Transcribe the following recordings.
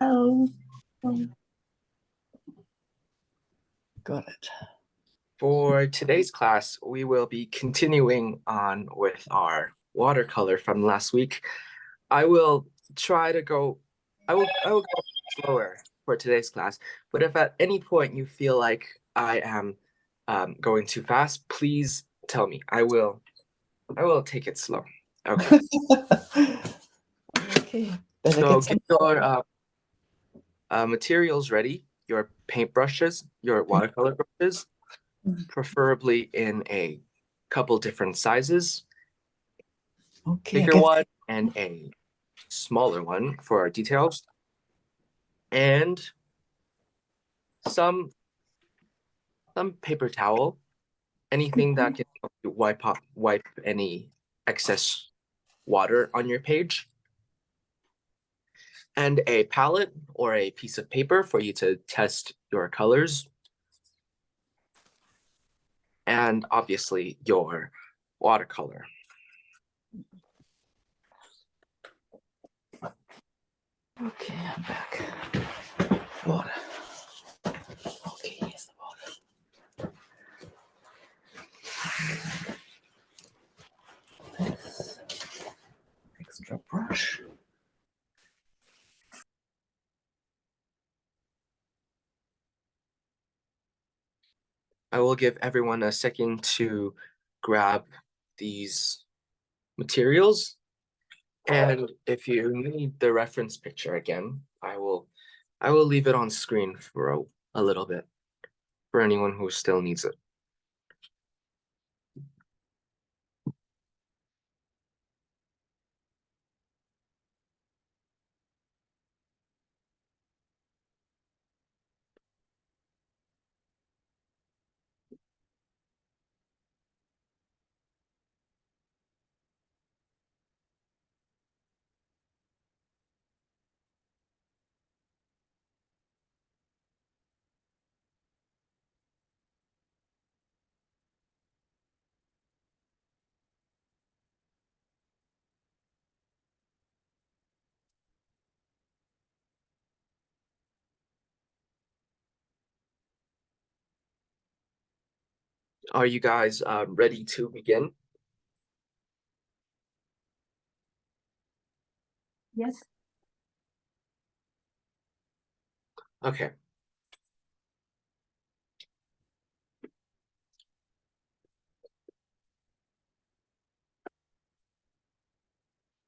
Oh, Got it. For today's class, we will be continuing on with our watercolor from last week. I will go slower for today's class, but if at any point you feel like I am going too fast, please tell me. I will take it slow. Okay. Okay. Better So get get your materials ready, your paintbrushes, your watercolor brushes, preferably in a couple different sizes, okay. bigger one and a smaller one for our details, and some paper towel, anything that can help you wipe any excess water on your page, and a palette or a piece of paper for you to test your colors, and obviously your watercolor. Okay, I'm back. Water. Okay, here's the water. This extra brush. I will give everyone a second to grab these materials. And if you need the reference picture again, I will leave it on screen for a little bit for anyone who still needs it. Are you guys ready to begin? yes. Okay.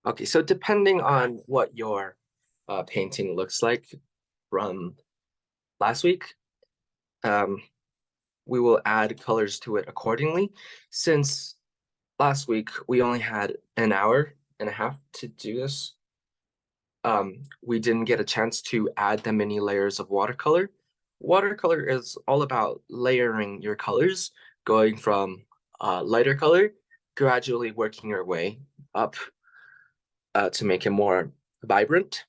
Okay, so depending on what your painting looks like from last week, we will add colors to it accordingly. Since last week we only had an hour and a half to do this, we didn't get a chance to add the many layers of watercolor. Watercolor is all about layering your colors, going from lighter color, gradually working your way up to make it more vibrant.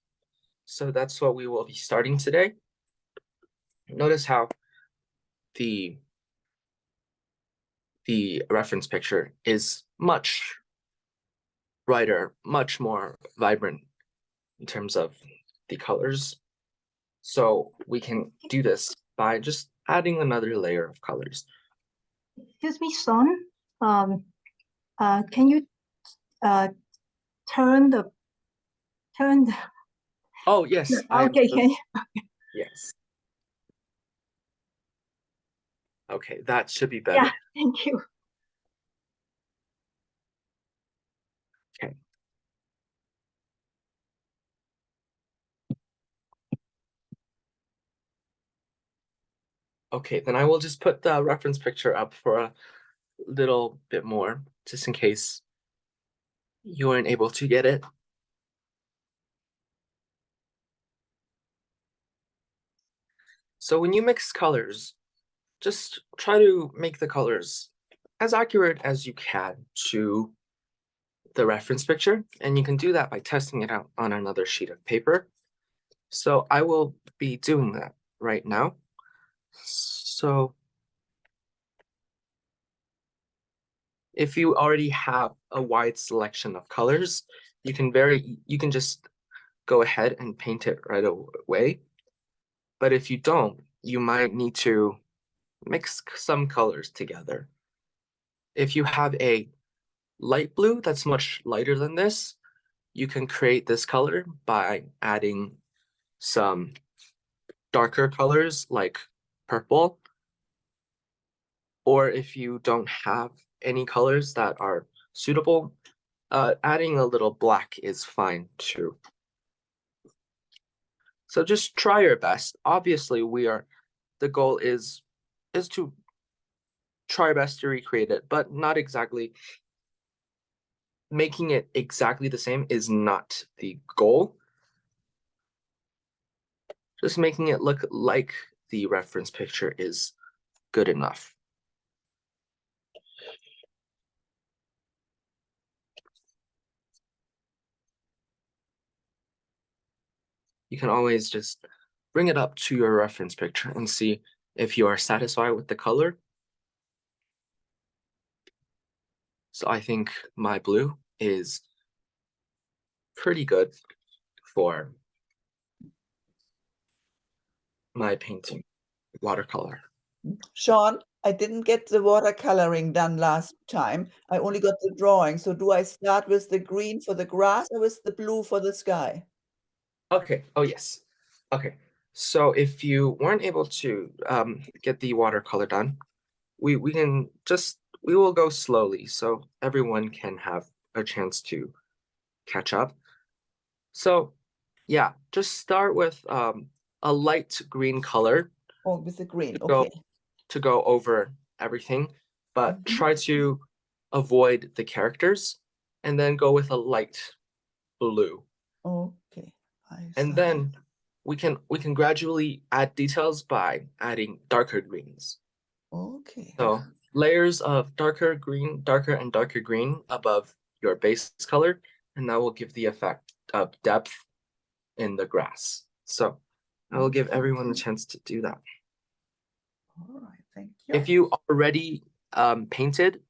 So that's what we will be starting today. Notice how the reference picture is much brighter, much more vibrant in terms of the colors. So we can do this by just adding another layer of colors. Excuse me, son. Can you turn the Oh, yes. okay, can you? Yes. Okay, that should be better. Yeah, thank you. Okay. Okay, then I will just put the reference picture up for a little bit more, just in case you weren't able to get it. So when you mix colors, just try to make the colors as accurate as you can to the reference picture, and you can do that by testing it out on another sheet of paper. So I will be doing that right now. So if you already have a wide selection of colors, you can just go ahead and paint it right away. But if you don't, you might need to mix some colors together. If you have a light blue that's much lighter than this, you can create this color by adding some darker colors like purple. Or if you don't have any colors that are suitable, adding a little black is fine too. So just try your best. Obviously, the goal is to try our best to recreate it, but not exactly. Making it exactly the same is not the goal. Just making it look like the reference picture is good enough. You can always just bring it up to your reference picture and see if you are satisfied with the color. So I think my blue is pretty good for my painting watercolor. Sean, I didn't get the watercoloring done last time. I only got the drawing. So do I start with the green for the grass or with the blue for the sky? Okay, oh yes. Okay, so if you weren't able to get the watercolor done, we will go slowly so everyone can have a chance to catch up. So yeah, just start with a light green color. Oh, with the green, to go, okay. to go over everything, but try to avoid the characters and then go with a light blue. Okay. And then we can gradually add details by adding darker greens. Okay. So layers of darker and darker green above your base color, and that will give the effect of depth in the grass. So I will give everyone a chance to do that. All right, thank you. If you already painted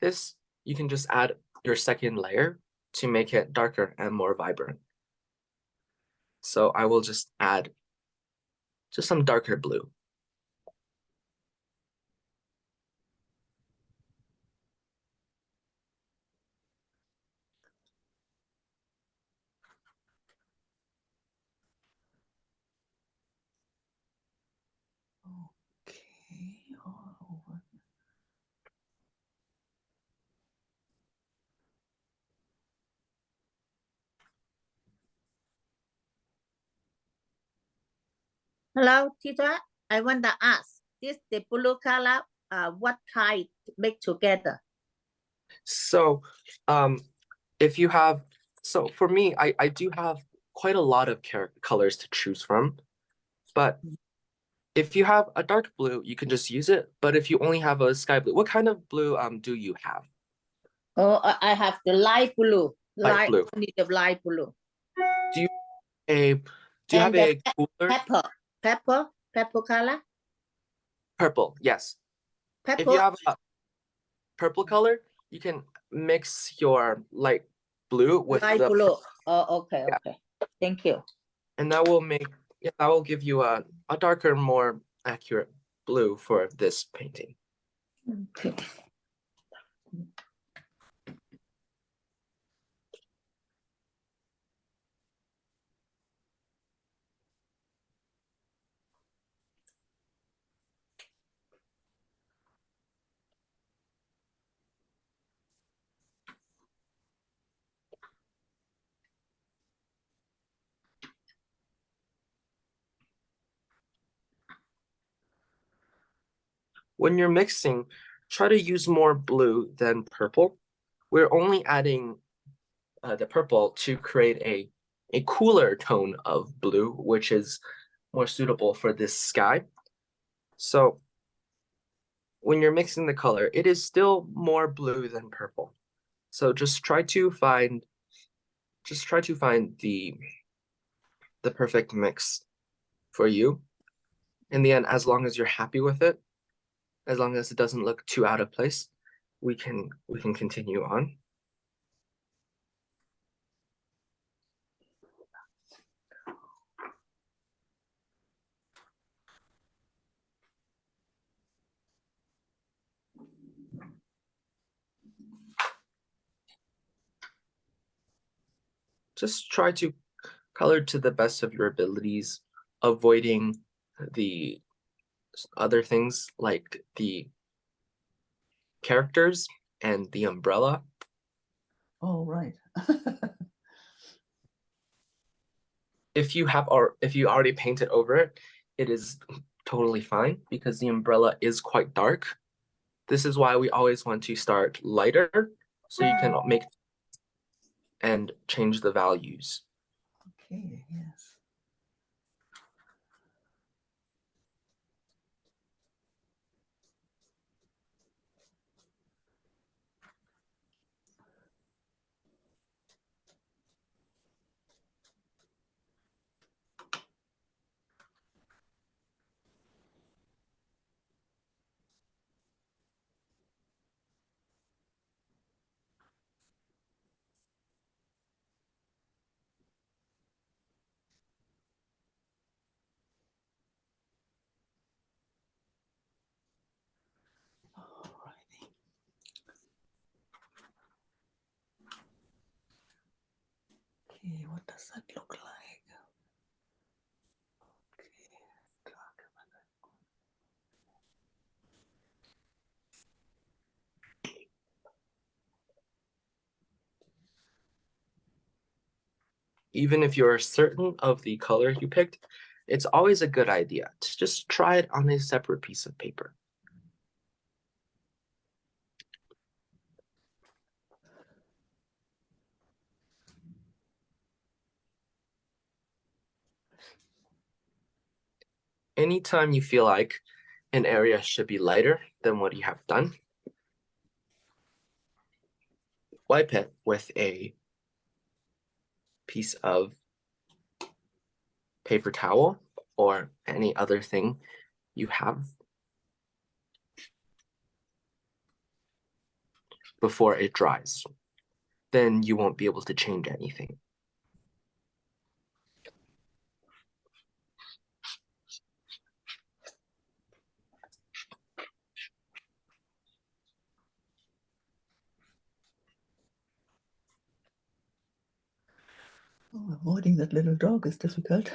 this, you can just add your second layer to make it darker and more vibrant. So I will just add just some darker blue. Okay, all over. Hello, teacher. I want to ask, the blue color, what kind make together? So if you have, so for me, I do have quite a lot of colors to choose from, but if you have a dark blue, you can just use it. But if you only have a sky blue, what kind of blue do you have? Oh, I have the light blue. Light blue. Only the light blue. Do you have a cooler? Purple color. Purple, yes. Purple. If you have a purple color, you can mix your light blue with light the blue. Oh, okay, yeah. okay. Thank you. And that will give you a darker, more accurate blue for this painting. Okay. When you're mixing, try to use more blue than purple. We're only adding the purple to create a cooler tone of blue, which is more suitable for this sky. So when you're mixing the color, it is still more blue than purple. So just try to find the perfect mix for you. In the end, as long as you're happy with it, as long as it doesn't look too out of place, we can continue on. just try to color to the best of your abilities, avoiding the other things like the characters and the umbrella. Oh, right. If you already painted over it, it is totally fine because the umbrella is quite dark. This is why we always want to start lighter so you can make and change the values. Okay, yes. Alrighty. Okay, what does that look like? Okay, darker one. Even if you're certain of the color you picked, it's always a good idea to just try it on a separate piece of paper. Anytime you feel like an area should be lighter than what you have done, wipe it with a piece of paper towel or any other thing you have before it dries. Then you won't be able to change anything. Oh, avoiding that little dog is difficult.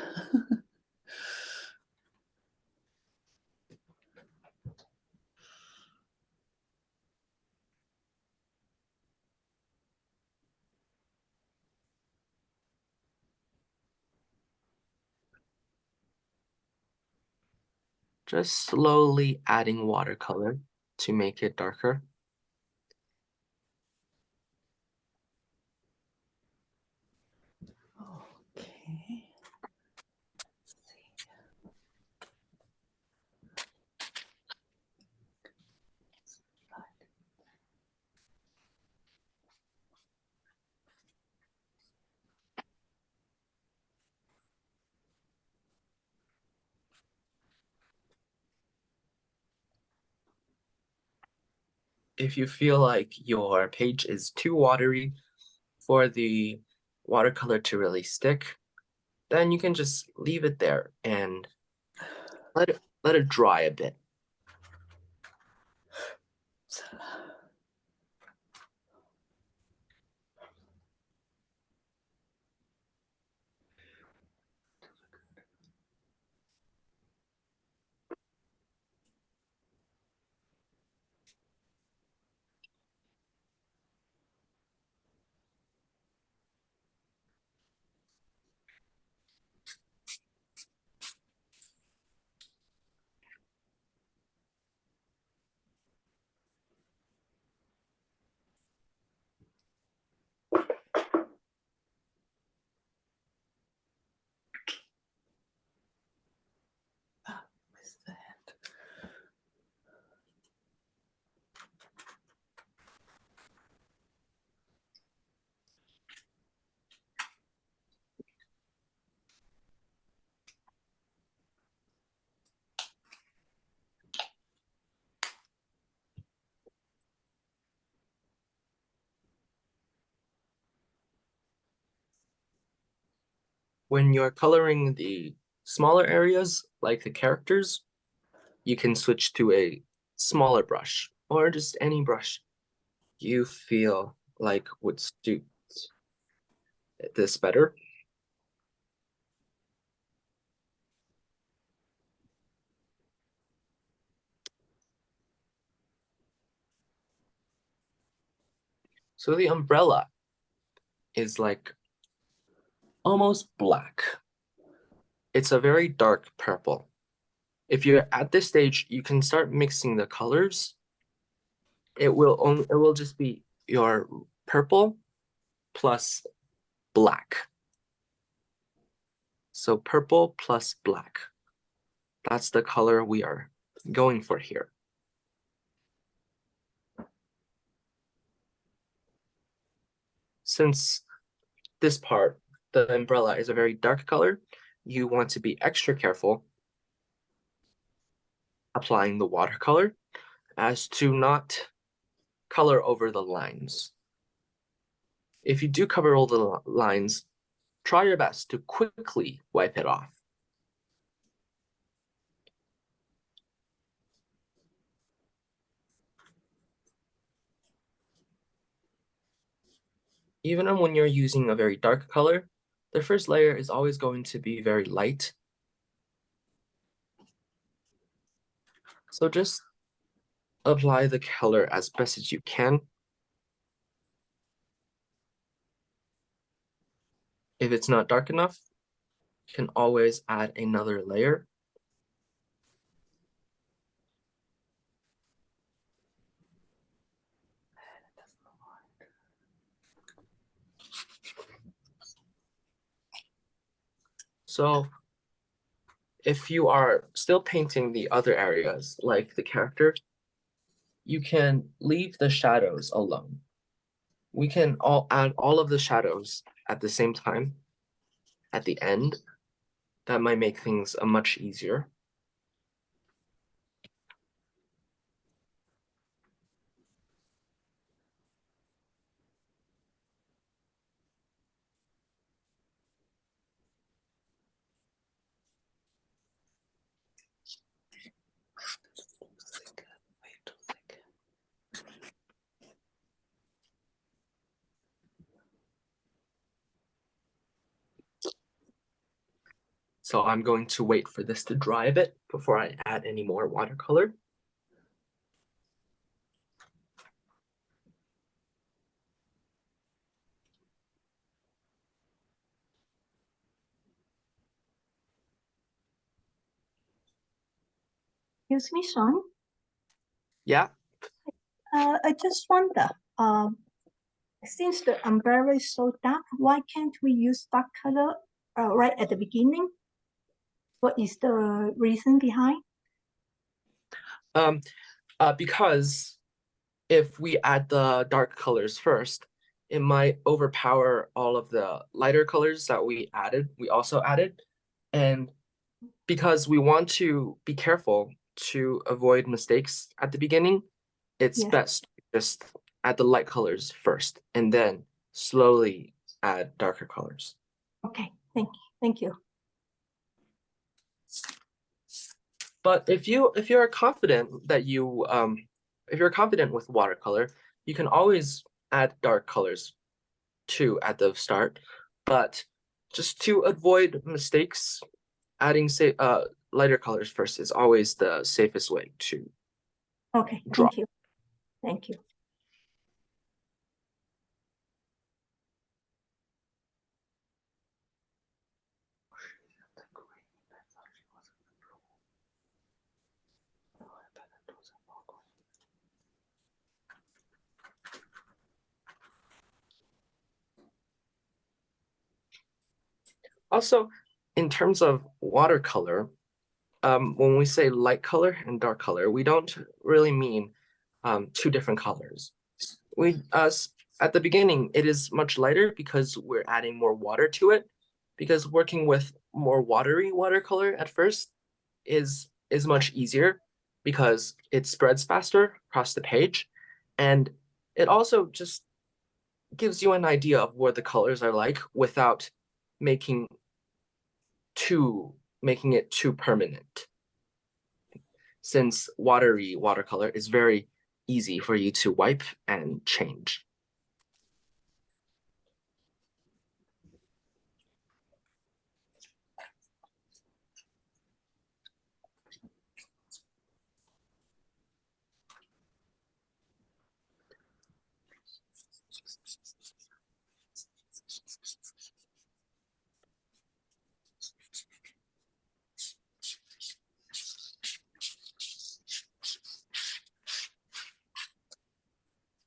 Just slowly adding watercolor to make it darker. Okay. Let's see. If you feel like your page is too watery for the watercolor to really stick, then you can just leave it there and let it dry a bit. Where's that? When you're coloring the smaller areas, like the characters, you can switch to a smaller brush or just any brush you feel like would suit this better. So the umbrella is like almost black. It's a very dark purple. If you're at this stage, you can start mixing the colors. It will just be your purple plus black. So purple plus black. That's the color we are going for here. Since this part, the umbrella, is a very dark color, you want to be extra careful applying the watercolor as to not color over the lines. If you do cover all the lines, try your best to quickly wipe it off. Even when you're using a very dark color, the first layer is always going to be very light. So just apply the color as best as you can. If it's not dark enough, you can always add another layer. So if you are still painting the other areas, like the character, you can leave the shadows alone. We can add all of the shadows at the same time at the end. That might make things much easier. So I'm going to wait for this to dry a bit before I add any more watercolor. Excuse me, Sean. Yeah, I just wonder, since the umbrella is so dark, why can't we use dark color right at the beginning? What is the reason behind? because if we add the dark colors first, it might overpower all of the lighter colors that we also added. And because we want to be careful to avoid mistakes at the beginning, it's Yes. best to just add the light colors first and then slowly add darker colors. Okay, thank you. But if you're confident that if you're confident with watercolor, you can always add dark colors too at the start. But just to avoid mistakes, adding lighter colors first is always the safest way to Okay, draw. thank you. Thank you. Also, in terms of watercolor, when we say light color and dark color, we don't really mean two different colors. At the beginning, it is much lighter because we're adding more water to it. Because working with more watery watercolor at first is much easier because it spreads faster across the page, and it also just gives you an idea of what the colors are like without making it too permanent. Since watery watercolor is very easy for you to wipe and change.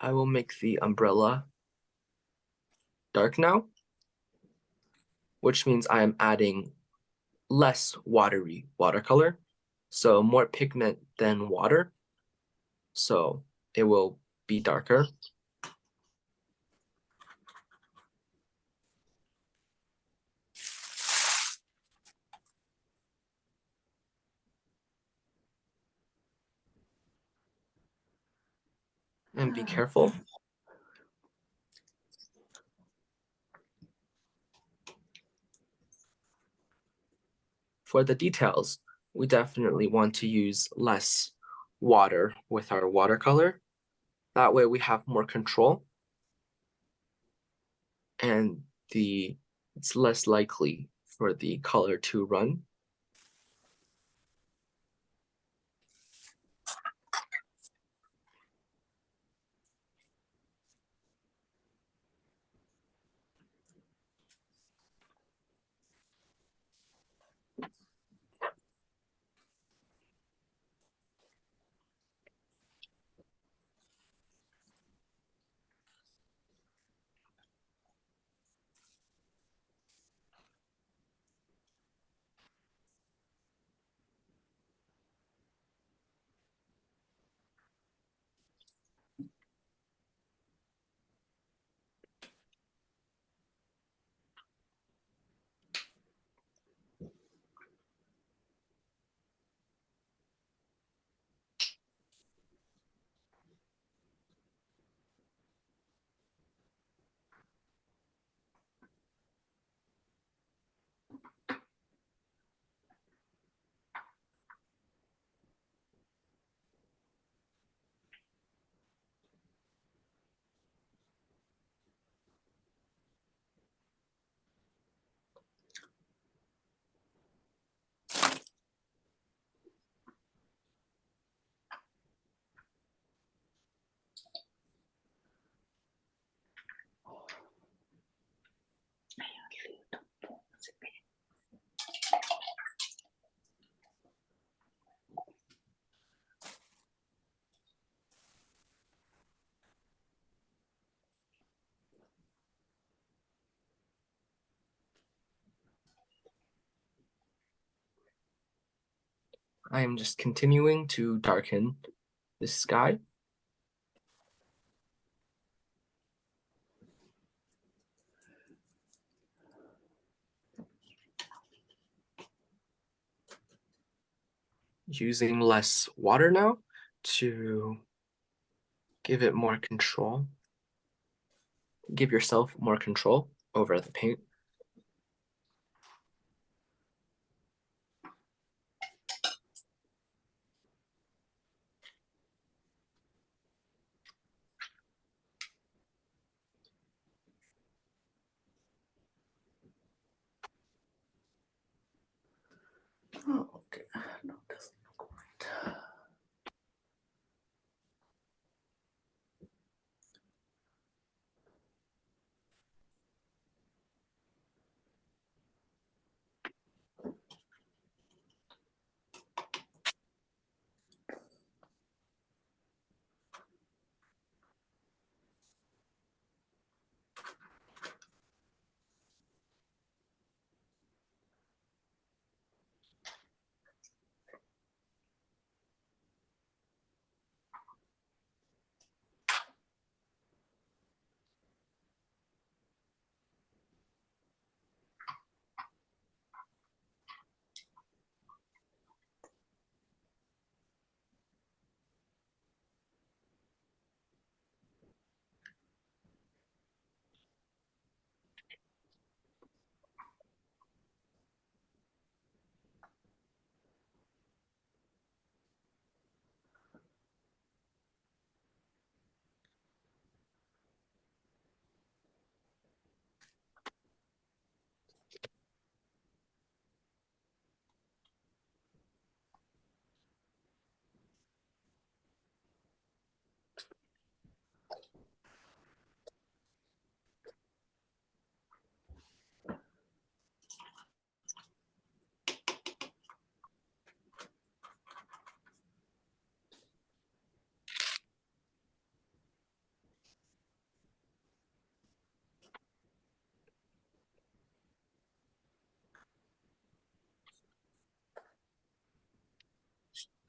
I will make the umbrella dark now, which means I am adding less watery watercolor, so more pigment than water, so it will be darker. And be careful. For the details, we definitely want to use less water with our watercolor. That way we have more control and it's less likely for the color to run. I am just continuing to darken the sky. Using less water now to give it more control. Give yourself more control over the paint. Oh, okay. No, doesn't look right.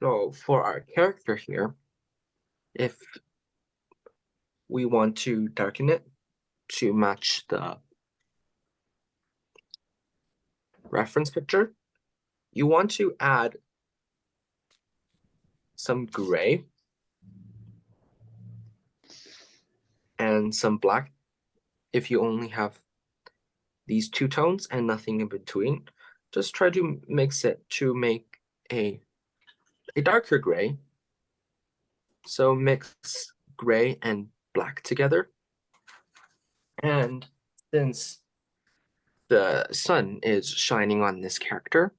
So for our character here, if we want to darken it to match the reference picture, you want to add some gray and some black. If you only have these two tones and nothing in between, just try to mix it to make a darker gray. So mix gray and black together. And since the sun is shining on this character,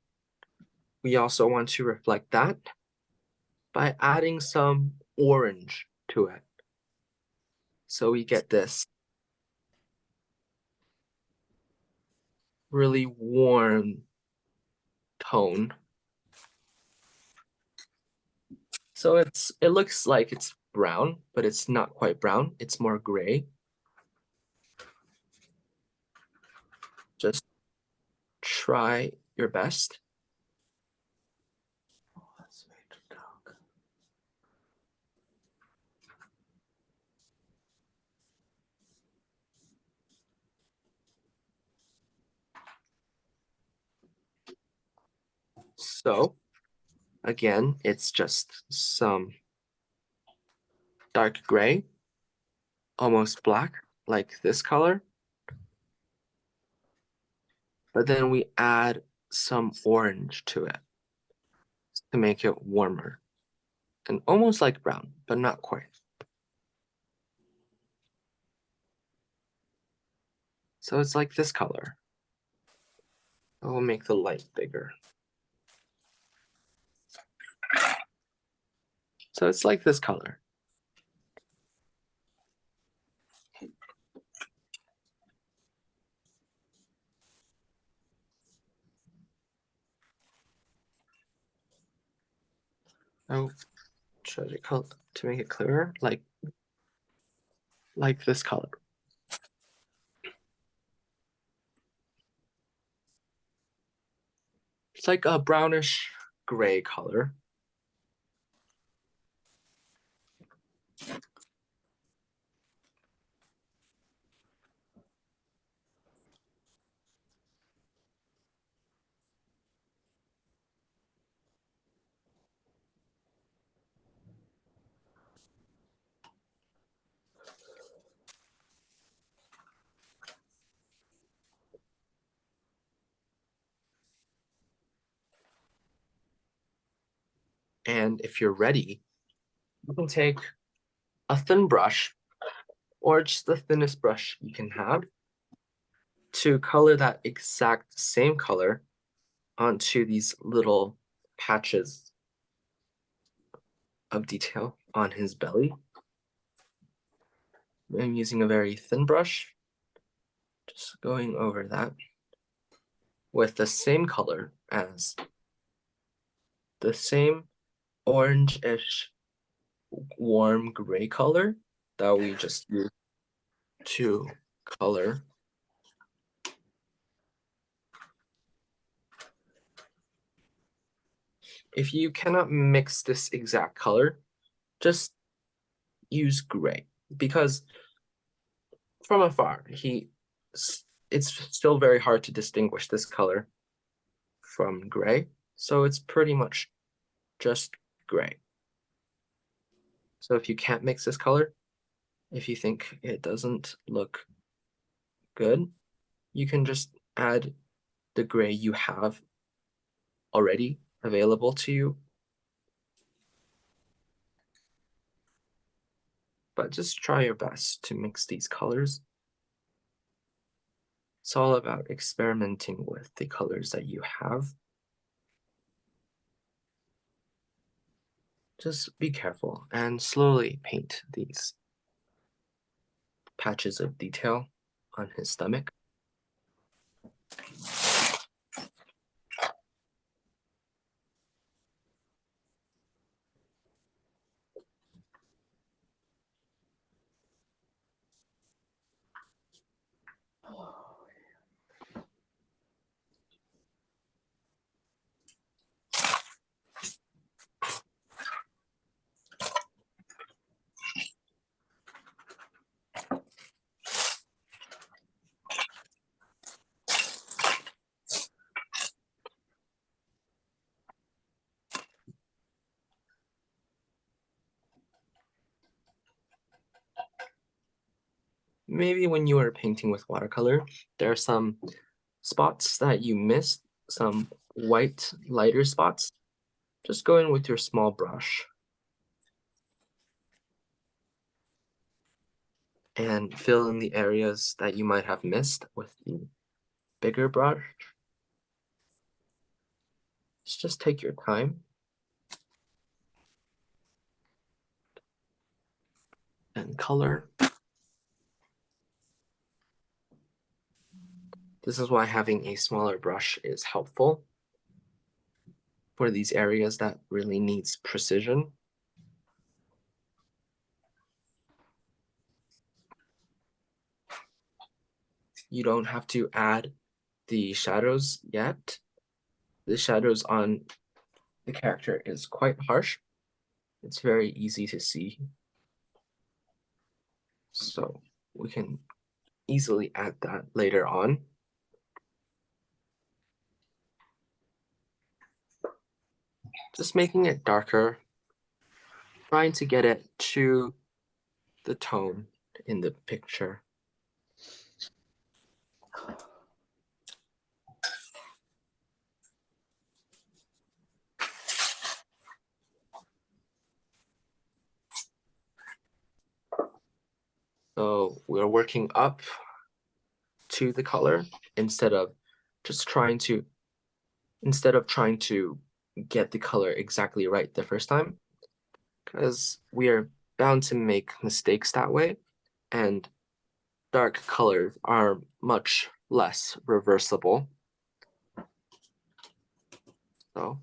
we also want to reflect that by adding some orange to it. So we get this really warm tone. So it looks like it's brown, but it's not quite brown. It's more gray. Just try your best. Oh, that's way too dark. So again, it's just some dark gray, almost black, like this color. But then we add some orange to it to make it warmer and almost like brown, but not quite. So it's like this color. I will make the light bigger. So it's like this color. I'll try to make it clearer, like this color. It's like a brownish gray color. And if you're ready, you can take a thin brush or just the thinnest brush you can have to color that exact same color onto these little patches of detail on his belly. I'm using a very thin brush, just going over that with the same color as the same orange-ish warm gray color that we just used to color. If you cannot mix this exact color, just use gray, because from afar, it's still very hard to distinguish this color from gray. So it's pretty much just gray. So if you can't mix this color, if you think it doesn't look good, you can just add the gray you have already available to you. But just try your best to mix these colors. It's all about experimenting with the colors that you have. Just be careful and slowly paint these patches of detail on his stomach. maybe when you are painting with watercolor, there are some spots that you missed, some white lighter spots. Just go in with your small brush and fill in the areas that you might have missed with the bigger brush. Just take your time. And color. This is why having a smaller brush is helpful for these areas that really needs precision. You don't have to add the shadows yet. The shadows on the character is quite harsh. It's very easy to see. So we can easily add that later on. Just making it darker, trying to get it to the tone in the picture. So we're working up to the color instead of trying to get the color exactly right the first time, because we are bound to make mistakes that way, and dark colors are much less reversible. So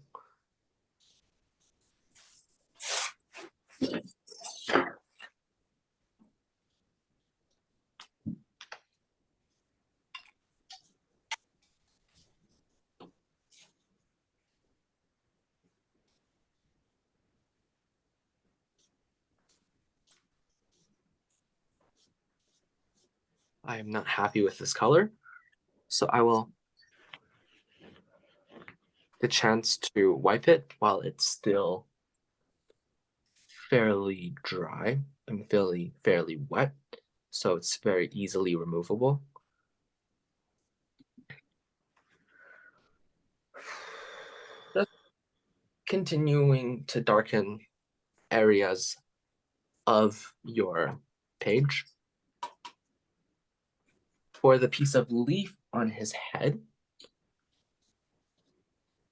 I am not happy with this color, so I will the chance to wipe it while it's still fairly dry and fairly wet, so it's very easily removable. Just continuing to darken areas of your page. For the piece of leaf on his head,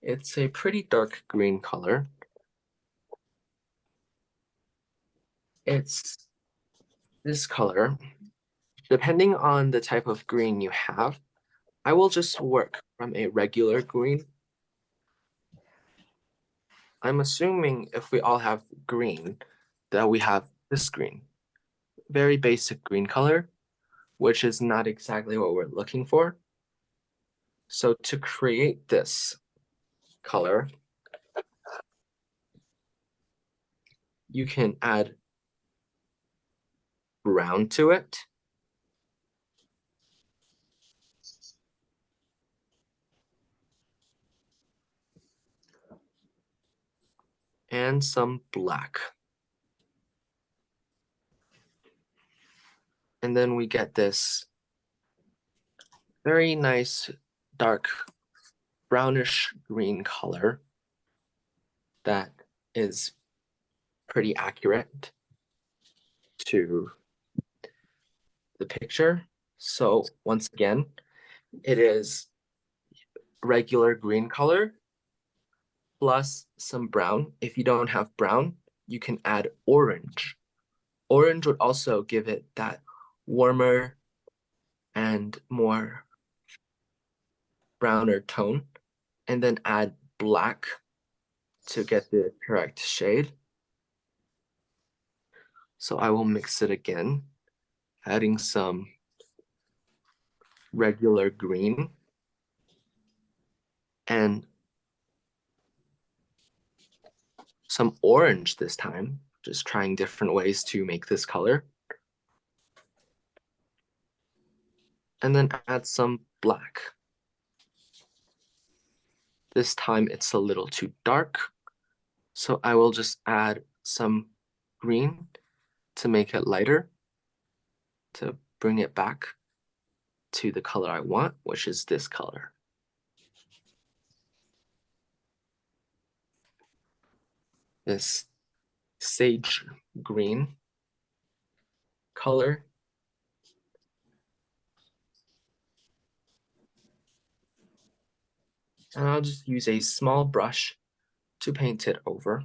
it's a pretty dark green color. It's this color. Depending on the type of green you have, I will just work from a regular green. I'm assuming if we all have green, that we have this green. Very basic green color, which is not exactly what we're looking for. So to create this color, you can add brown to it. And some black. And then we get this very nice dark brownish green color that is pretty accurate to the picture. So once again, it is regular green color plus some brown. If you don't have brown, you can add orange. Orange would also give it that warmer and more browner tone, and then add black to get the correct shade. So I will mix it again, adding some regular green and some orange this time, just trying different ways to make this color. And then add some black. This time it's a little too dark, so I will just add some green to make it lighter, to bring it back to the color I want, which is this color. This sage green color. And I'll just use a small brush to paint it over.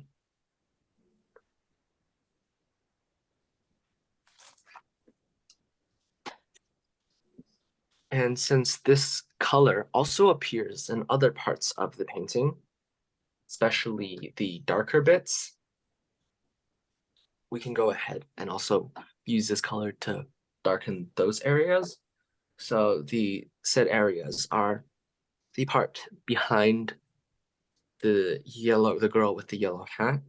And since this color also appears in other parts of the painting, especially the darker bits, we can go ahead and also use this color to darken those areas. So the said areas are the part behind the girl with the yellow hat.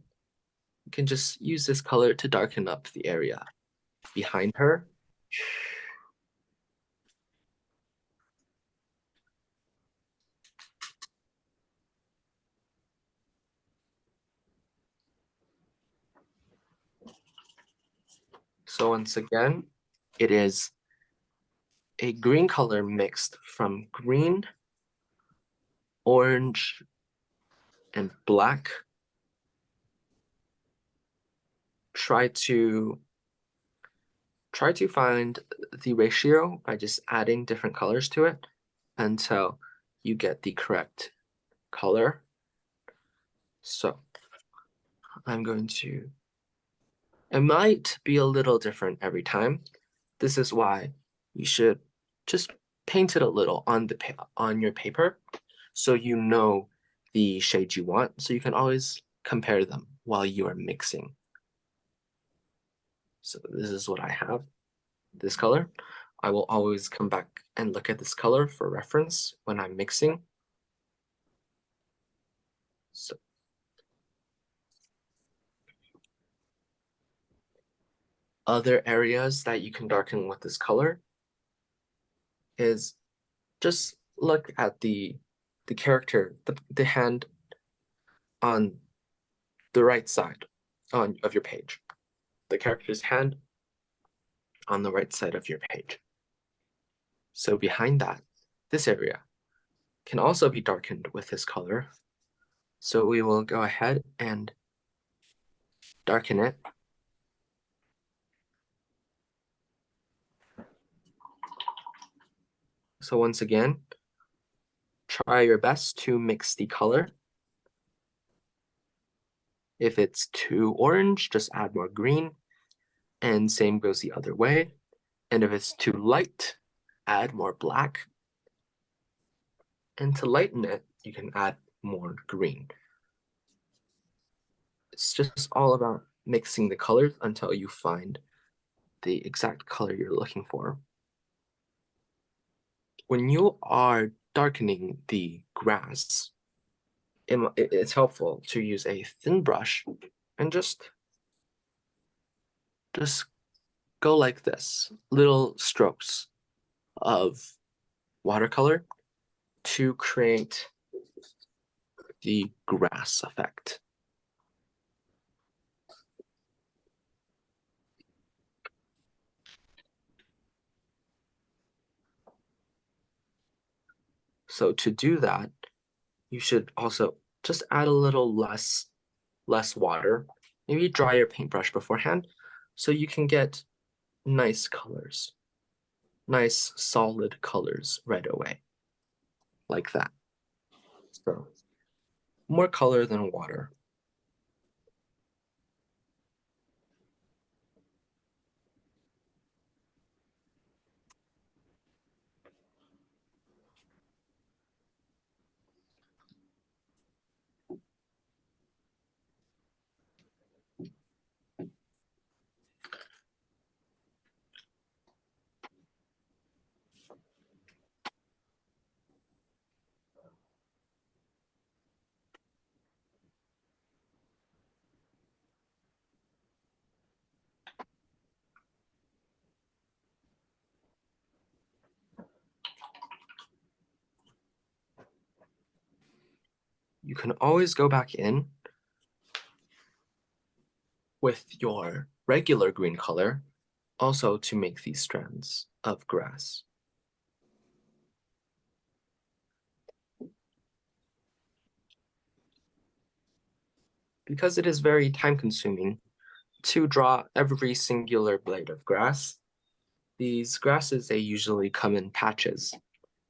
You can just use this color to darken up the area behind her. So once again, it is a green color mixed from green, orange, and black. Try to find the ratio by just adding different colors to it until you get the correct color. So I'm going to, it might be a little different every time. This is why you should just paint it a little on your paper so you know the shade you want, so you can always compare them while you are mixing. So this is what I have, this color. I will always come back and look at this color for reference when I'm mixing. So other areas that you can darken with this color is just look at the character, the hand on the right side of your page. The character's hand on the right side of your page. So behind that, this area can also be darkened with this color. So we will go ahead and darken it. So once again, try your best to mix the color. If it's too orange, just add more green, and same goes the other way. And if it's too light, add more black. And to lighten it, you can add more green. It's just all about mixing the colors until you find the exact color you're looking for. When you are darkening the grass, it's helpful to use a thin brush and just go like this, little strokes of watercolor to create the grass effect. So to do that, you should also just add a little less water. Maybe dry your paintbrush beforehand so you can get nice colors, nice solid colors right away, like that. So more color than water. You can always go back in with your regular green color also to make these strands of grass. Because it is very time-consuming to draw every singular blade of grass, these grasses, they usually come in patches.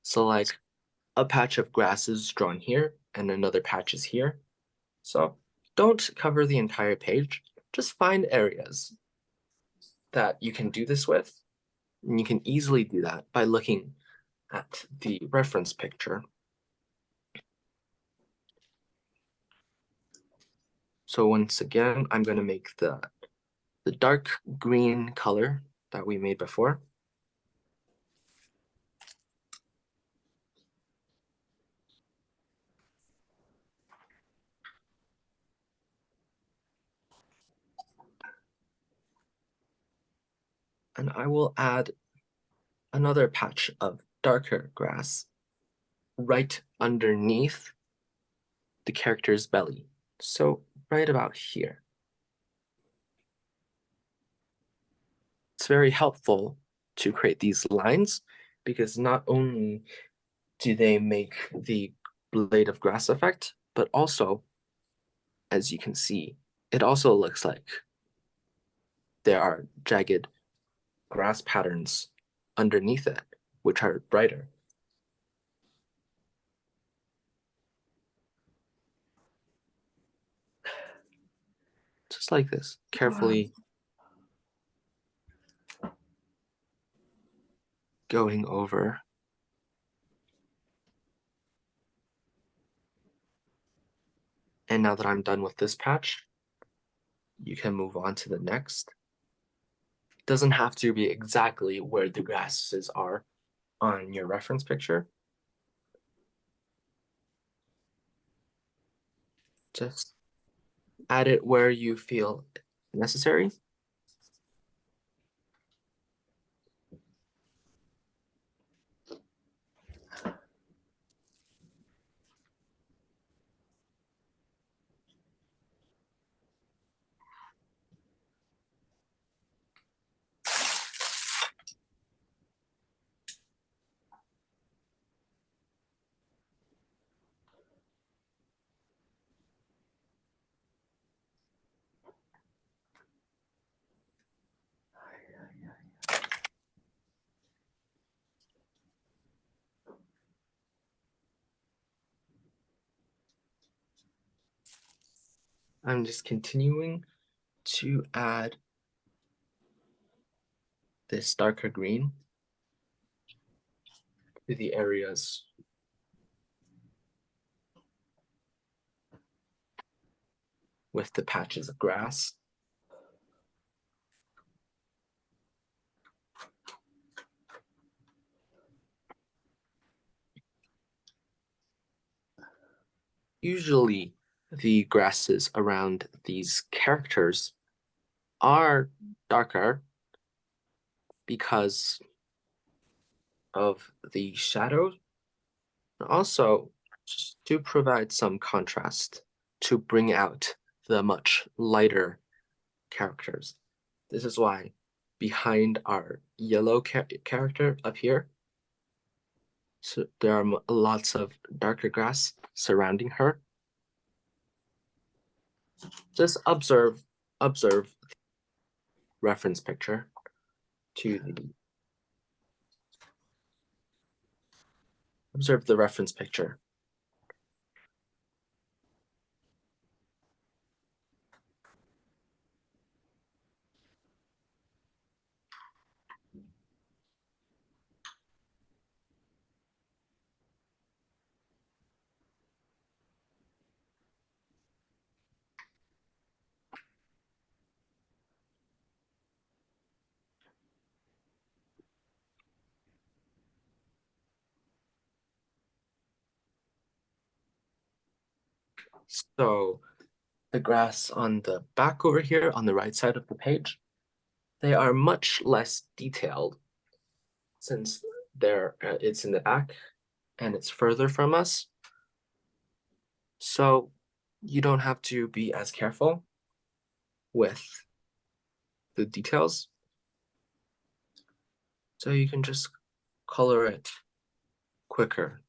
So like a patch of grass is drawn here and another patch is here. So don't cover the entire page, just find areas that you can do this with. And you can easily do that by looking at the reference picture. So once again, I'm going to make the dark green color that we made before. And I will add another patch of darker grass right underneath the character's belly. So right about here. It's very helpful to create these lines because not only do they make the blade of grass effect, but also, as you can see, it also looks like there are jagged grass patterns underneath it, which are brighter. Just like this, carefully going over. And now that I'm done with this patch, you can move on to the next. It doesn't have to be exactly where the grasses are on your reference picture. Just add it where you feel necessary. I'm just continuing to add this darker green to the areas with the patches of grass. Usually the grasses around these characters are darker because of the shadows, and also just to provide some contrast to bring out the much lighter characters. This is why behind our yellow character up here, so there are lots of darker grass surrounding her. Just observe reference picture to the observe the reference picture. So the grass on the back over here on the right side of the page, they are much less detailed since it's in the back and it's further from us. So you don't have to be as careful with the details. So you can just color it quicker.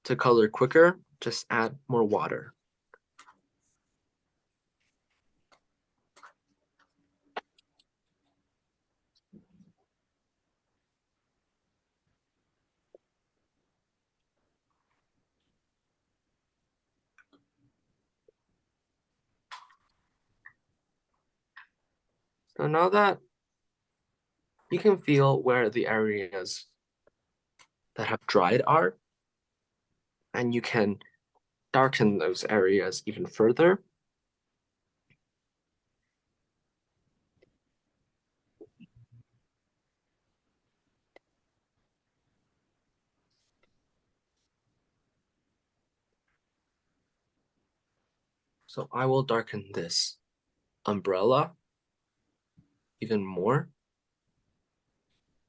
To color quicker, just add more water. So now that you can feel where the areas that have dried are, and you can darken those areas even further. So I will darken this umbrella even more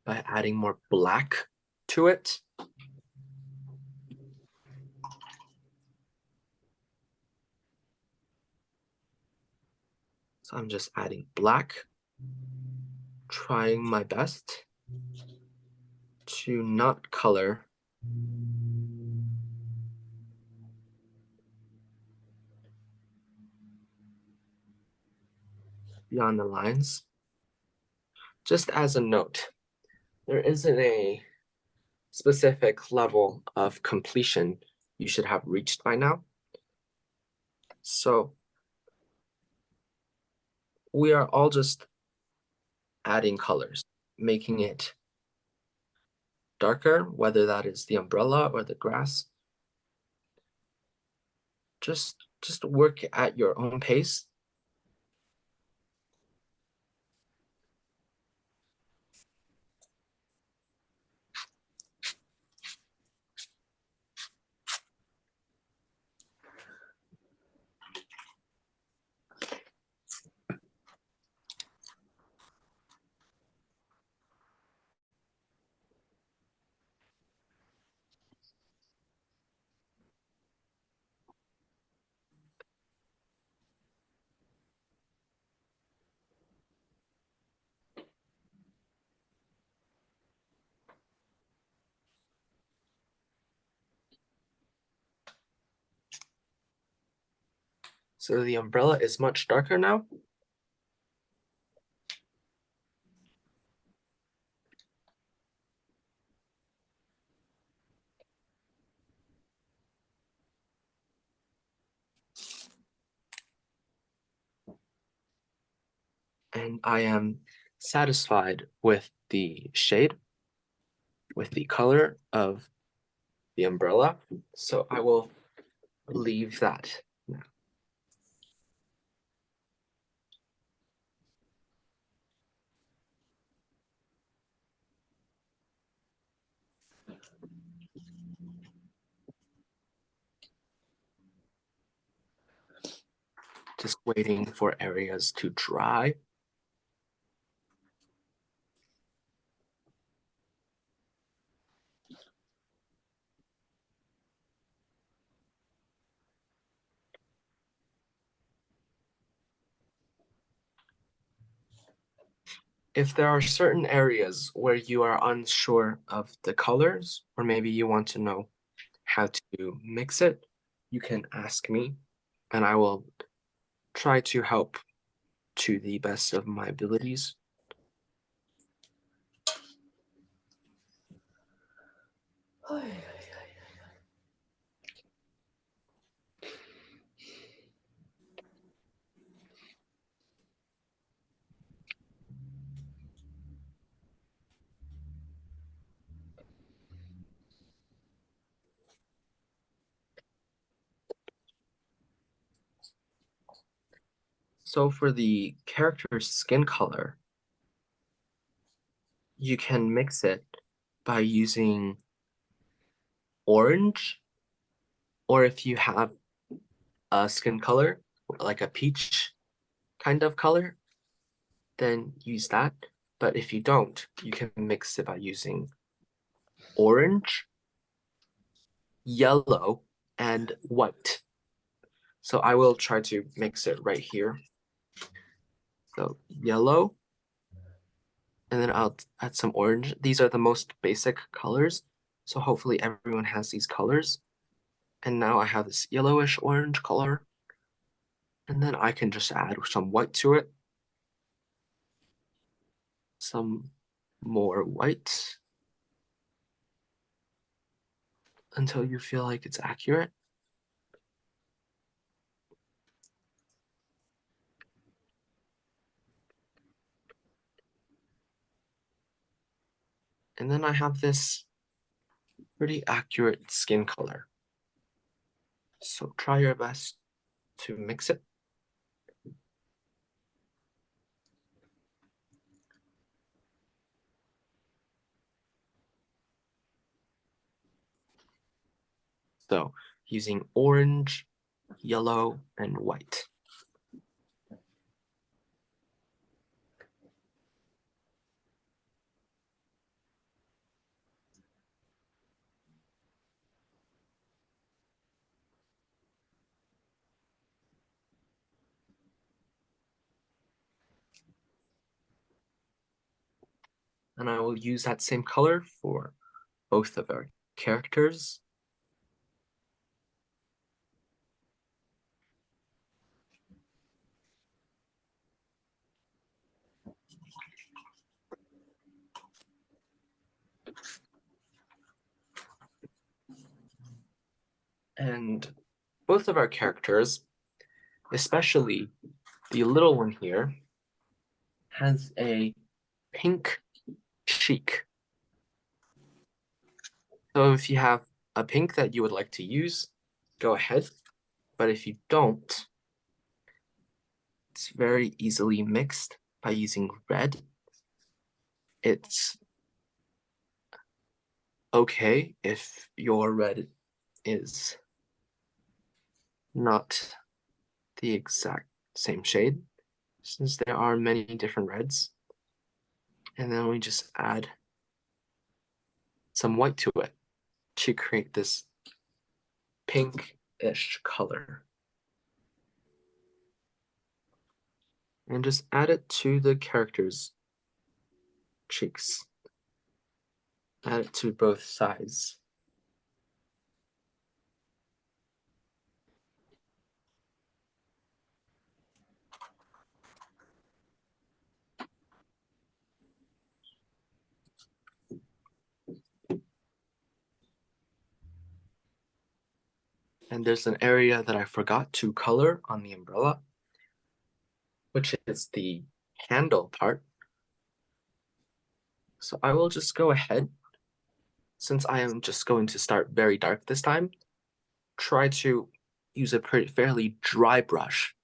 by adding more black to it. So I'm just adding black, trying my best to not color beyond the lines. Just as a note, there isn't a specific level of completion you should have reached by now. So we are all just adding colors, making it darker, whether that is the umbrella or the grass. Just work at your own pace. So the umbrella is much darker now. And I am satisfied with the shade, with the color of the umbrella. So I will leave that now. Just waiting for areas to dry. If there are certain areas where you are unsure of the colors, or maybe you want to know how to mix it, you can ask me, and I will try to help to the best of my abilities. So for the character's skin color, you can mix it by using orange, or if you have a skin color, like a peach kind of color, then use that. But if you don't, you can mix it by using orange, yellow, and white. So I will try to mix it right here. So yellow, and then I'll add some orange. These are the most basic colors, so hopefully everyone has these colors. And now I have this yellowish orange color, and then I can just add some white to it. Some more white until you feel like it's accurate. And then I have this pretty accurate skin color. So try your best to mix it. So using orange, yellow, and white. And I will use that same color for both of our characters. And both of our characters, especially the little one here, has a pink cheek. So if you have a pink that you would like to use, go ahead. But if you don't, it's very easily mixed by using red. It's okay if your red is not the exact same shade, since there are many different reds. And then we just add some white to it to create this pink-ish color. And just add it to the character's cheeks. Add it to both sides. And there's an area that I forgot to color on the umbrella, which is the handle part. So I will just go ahead, since I am just going to start very dark this time, try to use a fairly dry brush.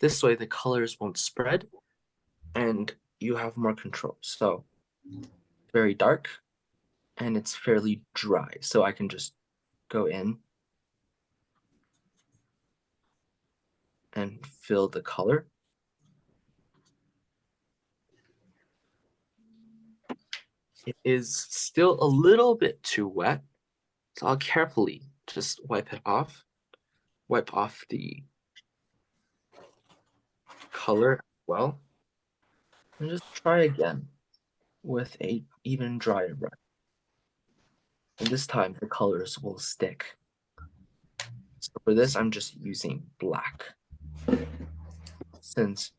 This way the colors won't spread and you have more control. So very dark and it's fairly dry. So I can just go in and fill the color. It is still a little bit too wet, so I'll carefully just wipe it off. Wipe off the color well, and just try again with a even drier brush. And this time the colors will stick. So for this, I'm just using black, since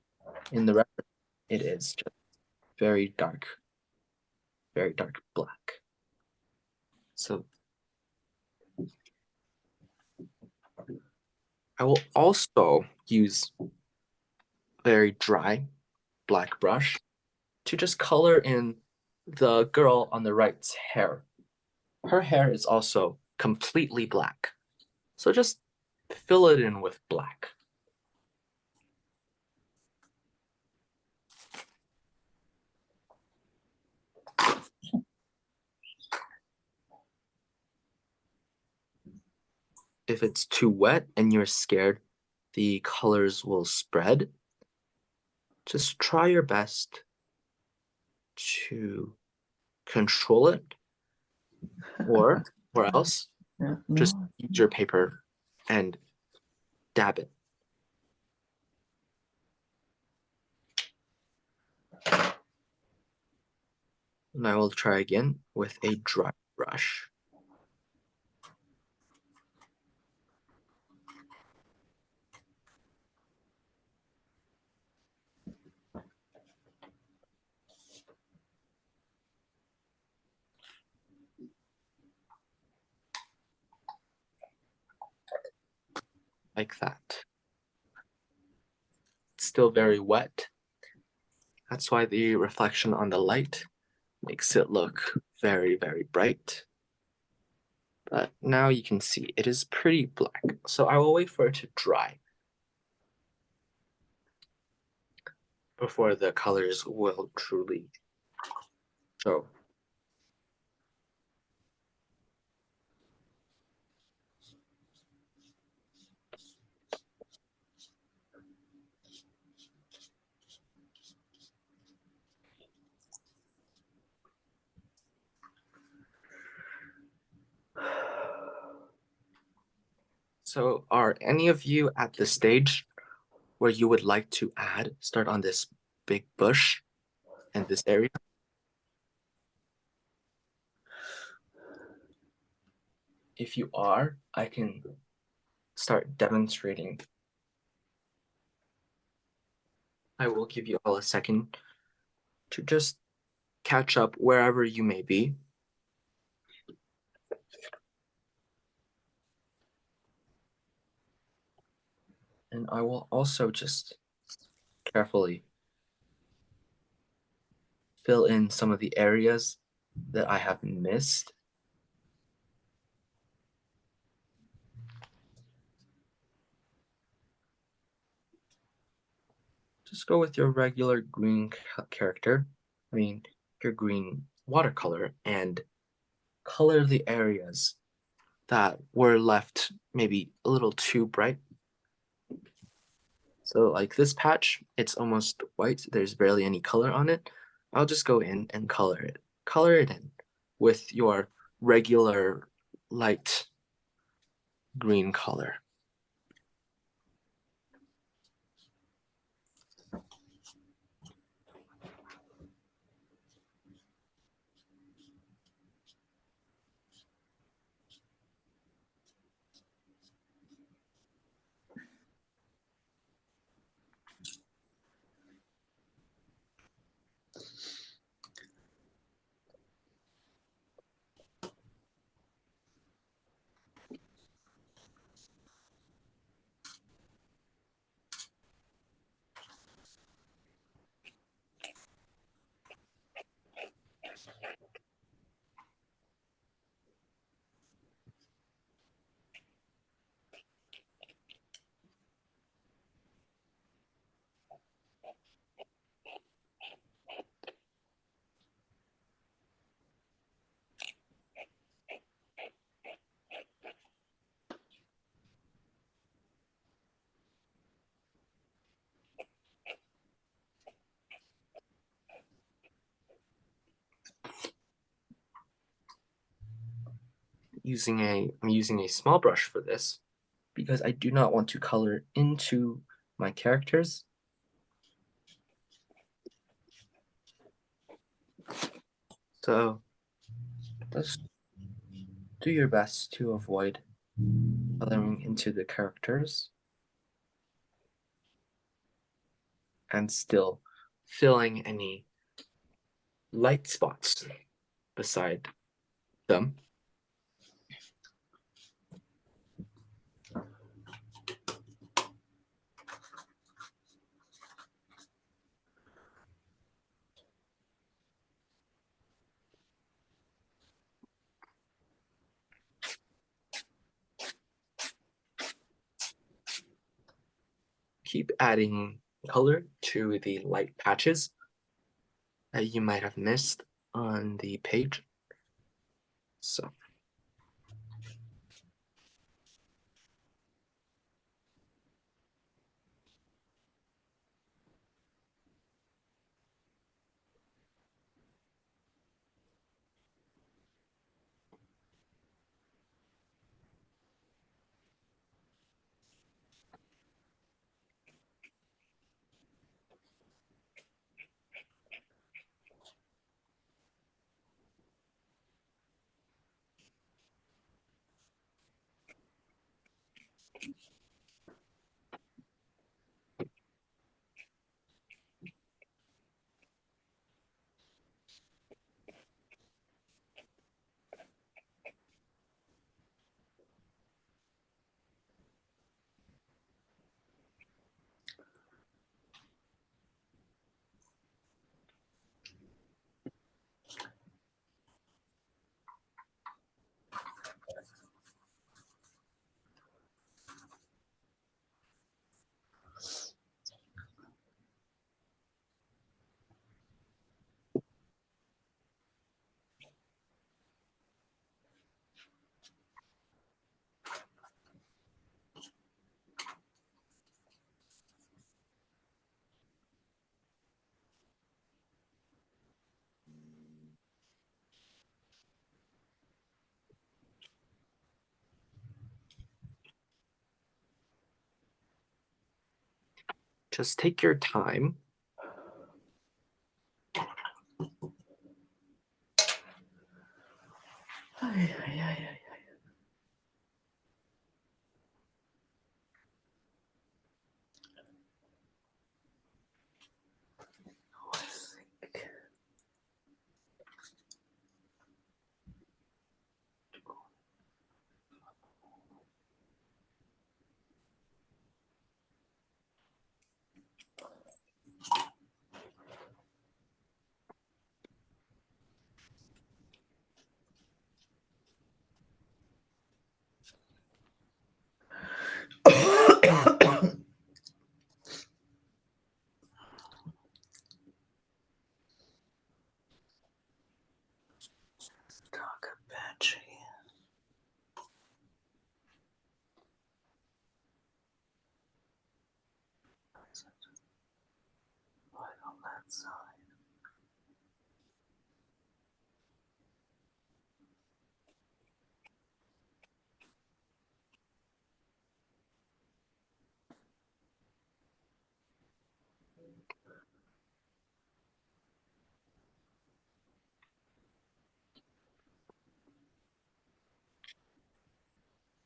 in the reference it is just very dark black. So I will also use very dry black brush to just color in the girl on the right's hair. Her hair is also completely black. So just fill it in with black. If it's too wet and you're scared the colors will spread, just try your best to control it, or else just use your paper and dab it And I will try again with a dry brush. Like that. It's still very wet. That's why the reflection on the light makes it look very, very bright. But now you can see it is pretty black. So I will wait for it to dry before the colors will truly show. So are any of you at the stage where you would like to start on this big bush in this area? If you are, I can start demonstrating. I will give you all a second to just catch up wherever you may be. And I will also just carefully fill in some of the areas that I have missed. Just go with your regular green character, your green watercolor, and color the areas that were left maybe a little too bright. So like this patch, it's almost white. There's barely any color on it. I'll just go in and color it. Color it in with your regular light green color. I'm using a small brush for this because I do not want to color into my characters. So just do your best to avoid coloring into the characters and still filling any light spots beside them. Keep adding color to the light patches that you might have missed on the page. So Just take your time.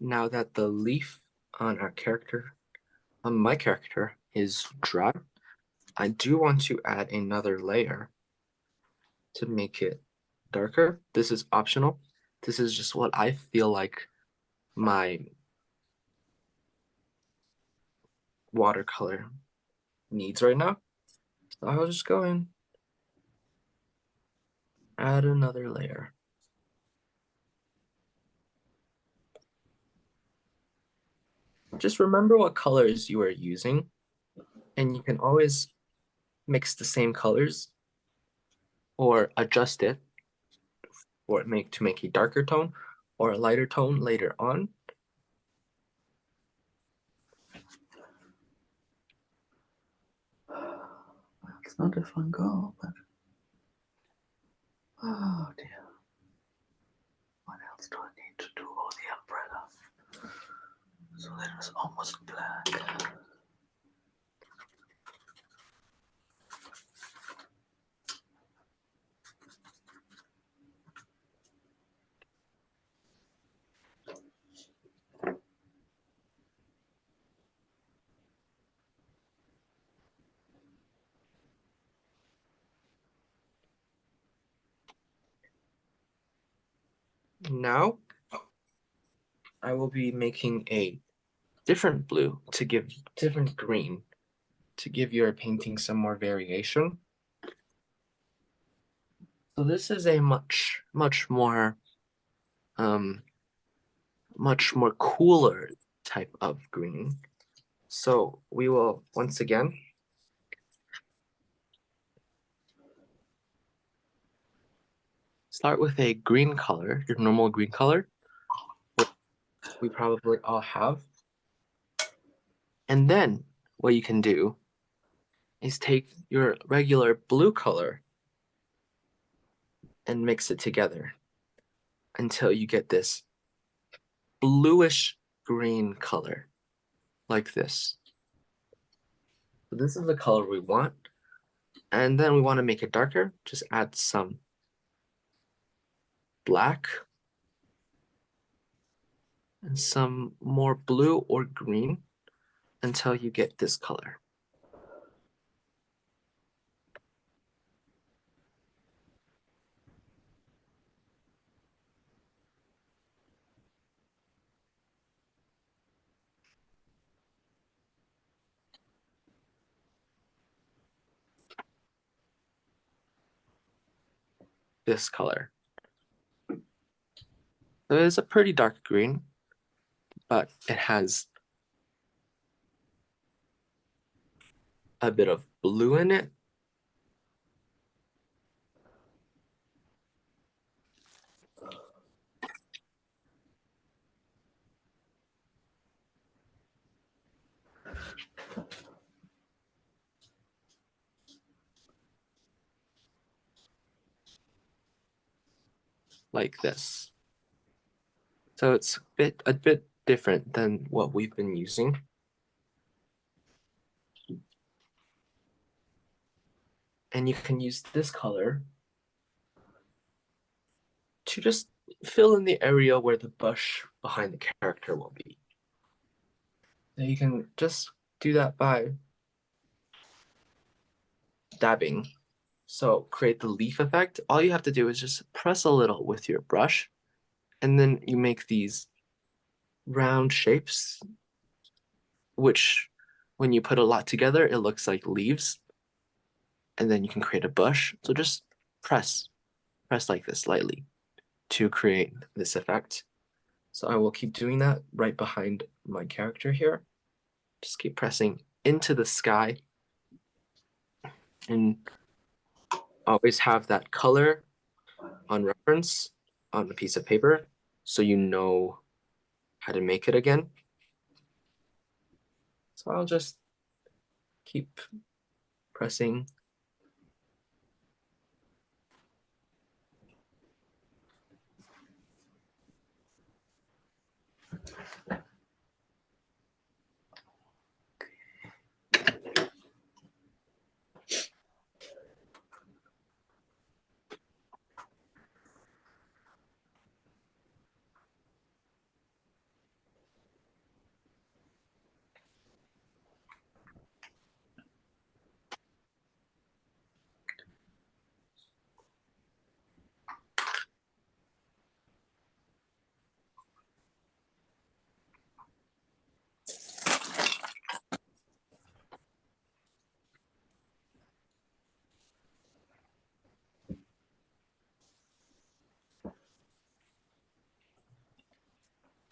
Now that the leaf on my character is dry, I do want to add another layer to make it darker. This is optional. This is just what I feel like my watercolor needs right now. So I'll just go in, add another layer. Just remember what colors you are using, and you can always mix the same colors or adjust it to make a darker tone or a lighter tone later on. It's not a fun goal, but oh dear. What else do I need to do? Oh, the umbrella. So that was almost black. Now, I will be making a different blue to give different green to give your painting some more variation. So this is a much more cooler type of green. So we will once again start with a green color, your normal green color, which we probably all have. And then what you can do is take your regular blue color and mix it together until you get this bluish green color like this. So this is the color we want. And then we want to make it darker. Just add some black. and some more blue or green until you get this color. This color. So it is a pretty dark green, but it has a bit of blue in it. Like this. So it's a bit different than what we've been using. And you can use this color to just fill in the area where the bush behind the character will be. So you can just do that by dabbing. So create the leaf effect. All you have to do is just press a little with your brush, and then you make these round shapes, which when you put a lot together, it looks like leaves. And then you can create a bush. So just press like this lightly to create this effect. So I will keep doing that right behind my character here. Just keep pressing into the sky and always have that color on reference on a piece of paper so you know how to make it again. So I'll just keep pressing.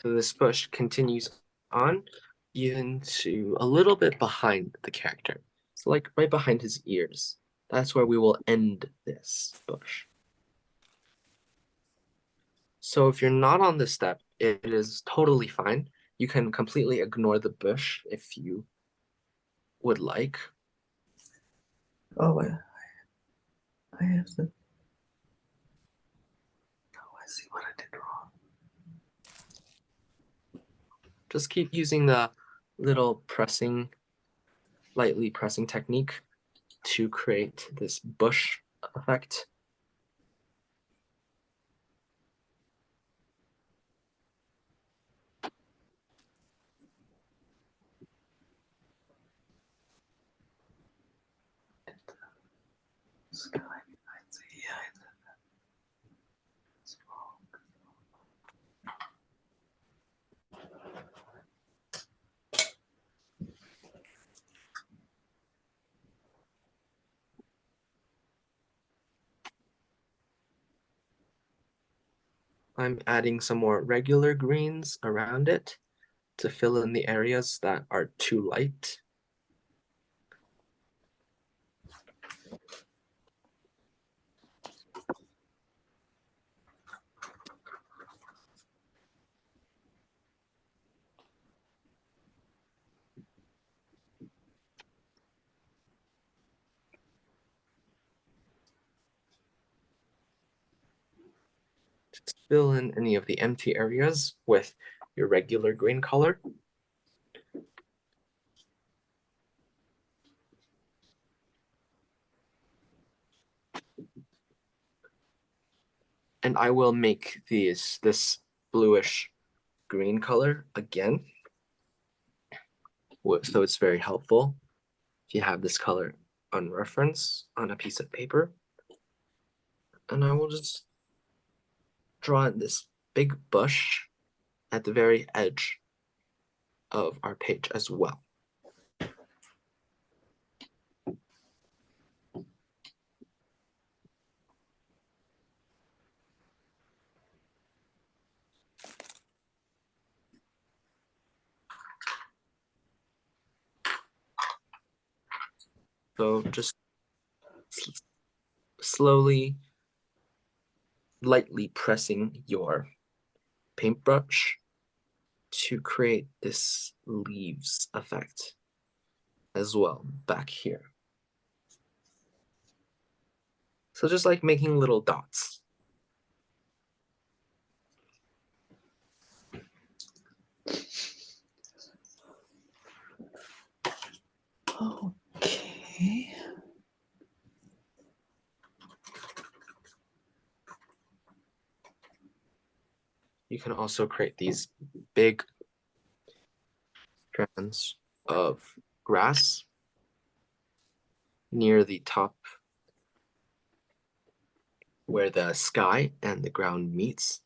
So this bush continues on even to a little bit behind the character. So like right behind his ears. That's where we will end this bush. So if you're not on this step, it is totally fine. You can completely ignore the bush if you would like. Oh, I have to. Oh, I see what I did wrong. Just keep using the little lightly pressing technique to create this bush effect. Sky. I see. Yeah, I did that. It's wrong. I'm adding some more regular greens around it to fill in the areas that are too light. Just fill in any of the empty areas with your regular green color. And I will make this bluish green color again. So it's very helpful if you have this color on reference on a piece of paper. And I will just draw in this big bush at the very edge of our page as well. So just slowly, lightly pressing your paintbrush to create this leaves effect as well back here. So just like making little dots. Okay. You can also create these big strands of grass near the top where the sky and the ground meets.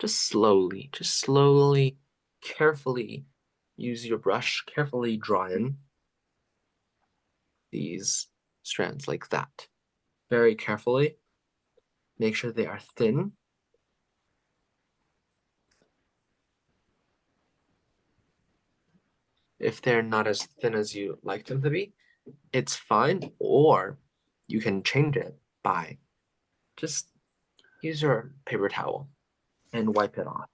Just slowly, carefully use your brush, carefully draw in these strands like that. Very carefully. Make sure they are thin. If they're not as thin as you like them to be, it's fine, or you can change it by just use your paper towel and wipe it off.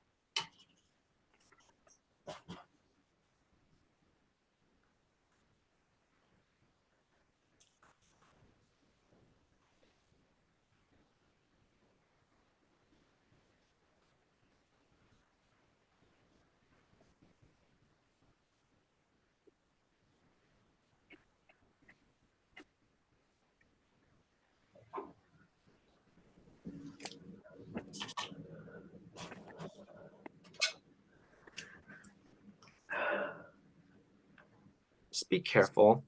Just be careful.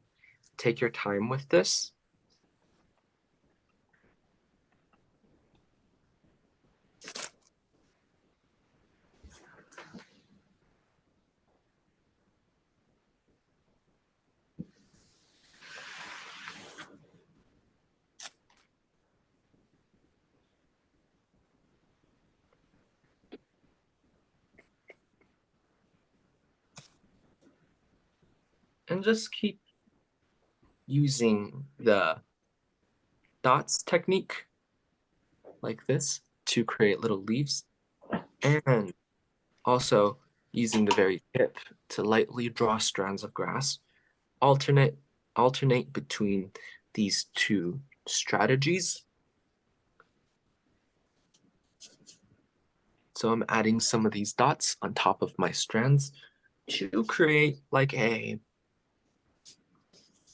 Take your time with this. And just keep using the dots technique like this to create little leaves, and also using the very tip to lightly draw strands of grass. Alternate between these two strategies. So I'm adding some of these dots on top of my strands to create like a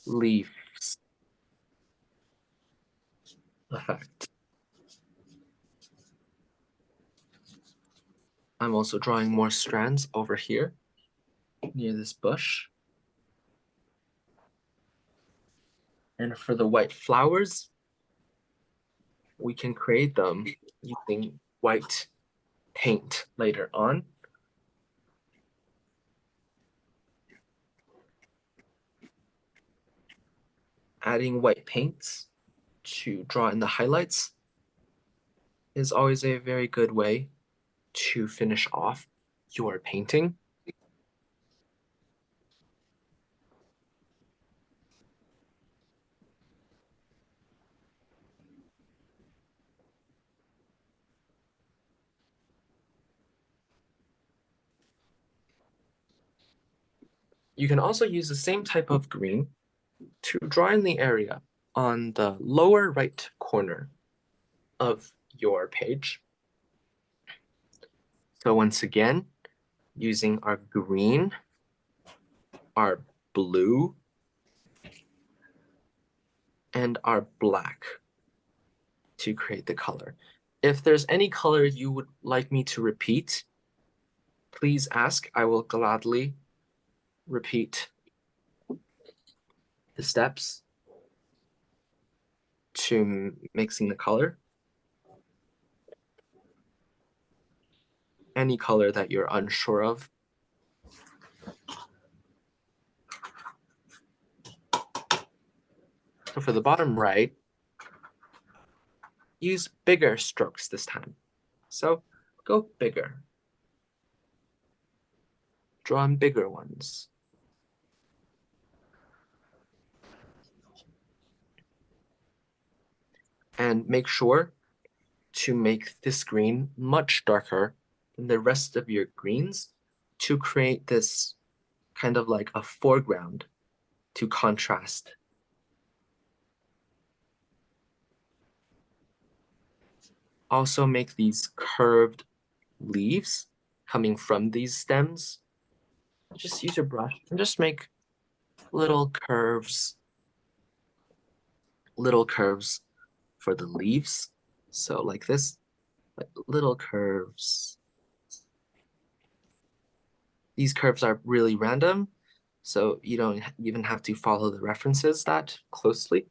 leaves effect. I'm also drawing more strands over here near this bush. And for the white flowers, we can create them using white paint later on. Adding white paints to draw in the highlights is always a very good way to finish off your painting. You can also use the same type of green to draw in the area on the lower right corner of your page. So once again, using our green, our blue, and our black to create the color. If there's any color you would like me to repeat, please ask. I will gladly repeat the steps to mixing the color. Any color that you're unsure of. So for the bottom right, use bigger strokes this time. So go bigger. Draw in bigger ones. And make sure to make this green much darker than the rest of your greens to create this kind of like a foreground to contrast. Also make these curved leaves coming from these stems. Just use your brush and just make little curves for the leaves. So like this, like little curves. These curves are really random, so you don't even have to follow the references that closely.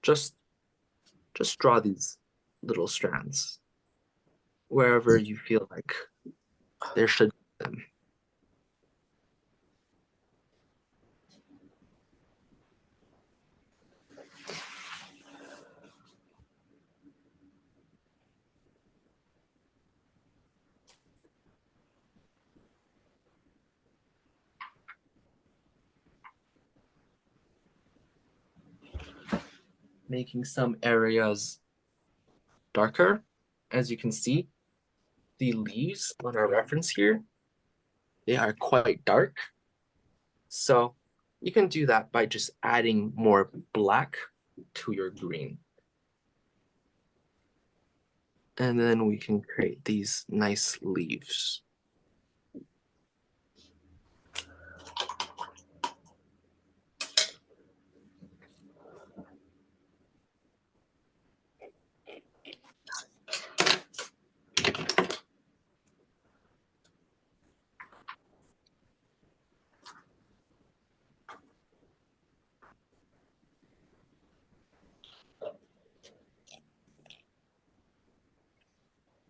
Just draw these little strands wherever you feel like there should be them. Making some areas darker. As you can see, the leaves on our reference here, they are quite dark. So you can do that by just adding more black to your green. And then we can create these nice leaves.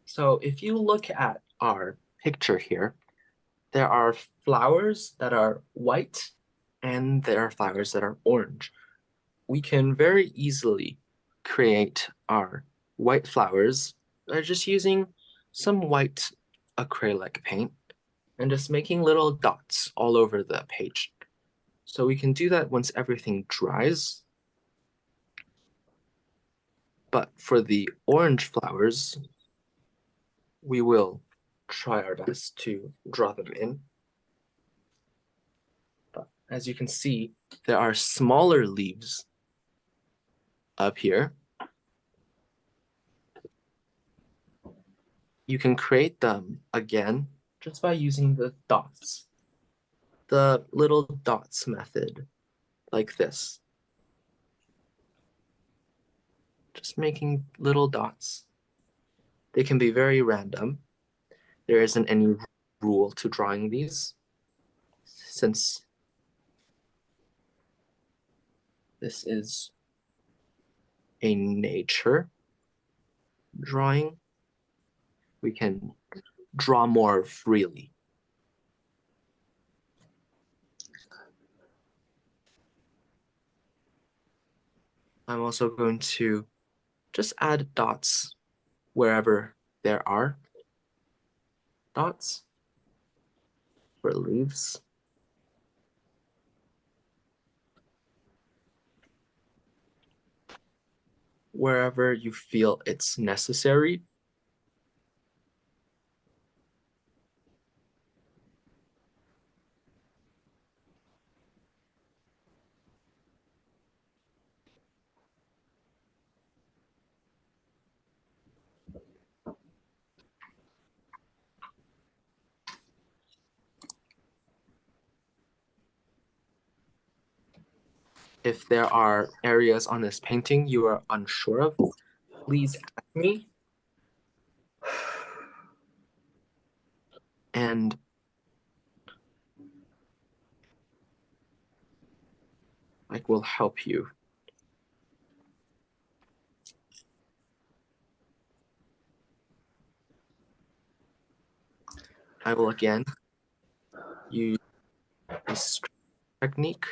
So if you look at our picture here, there are flowers that are white and there are flowers that are orange. We can very easily create our white flowers by just using some white acrylic paint and just making little dots all over the page. So we can do that once everything dries. But for the orange flowers, we will try our best to draw them in. But as you can see, there are smaller leaves up here. You can create them again just by using the dots. The little dots method, like this. Just making little dots. They can be very random. There isn't any rule to drawing these, since this is a nature drawing. We can draw more freely. I'm also going to just add dots wherever there are dots for leaves. Wherever you feel it's necessary. If there are areas on this painting you are unsure of, please ask me. And will help you. I will again use this technique,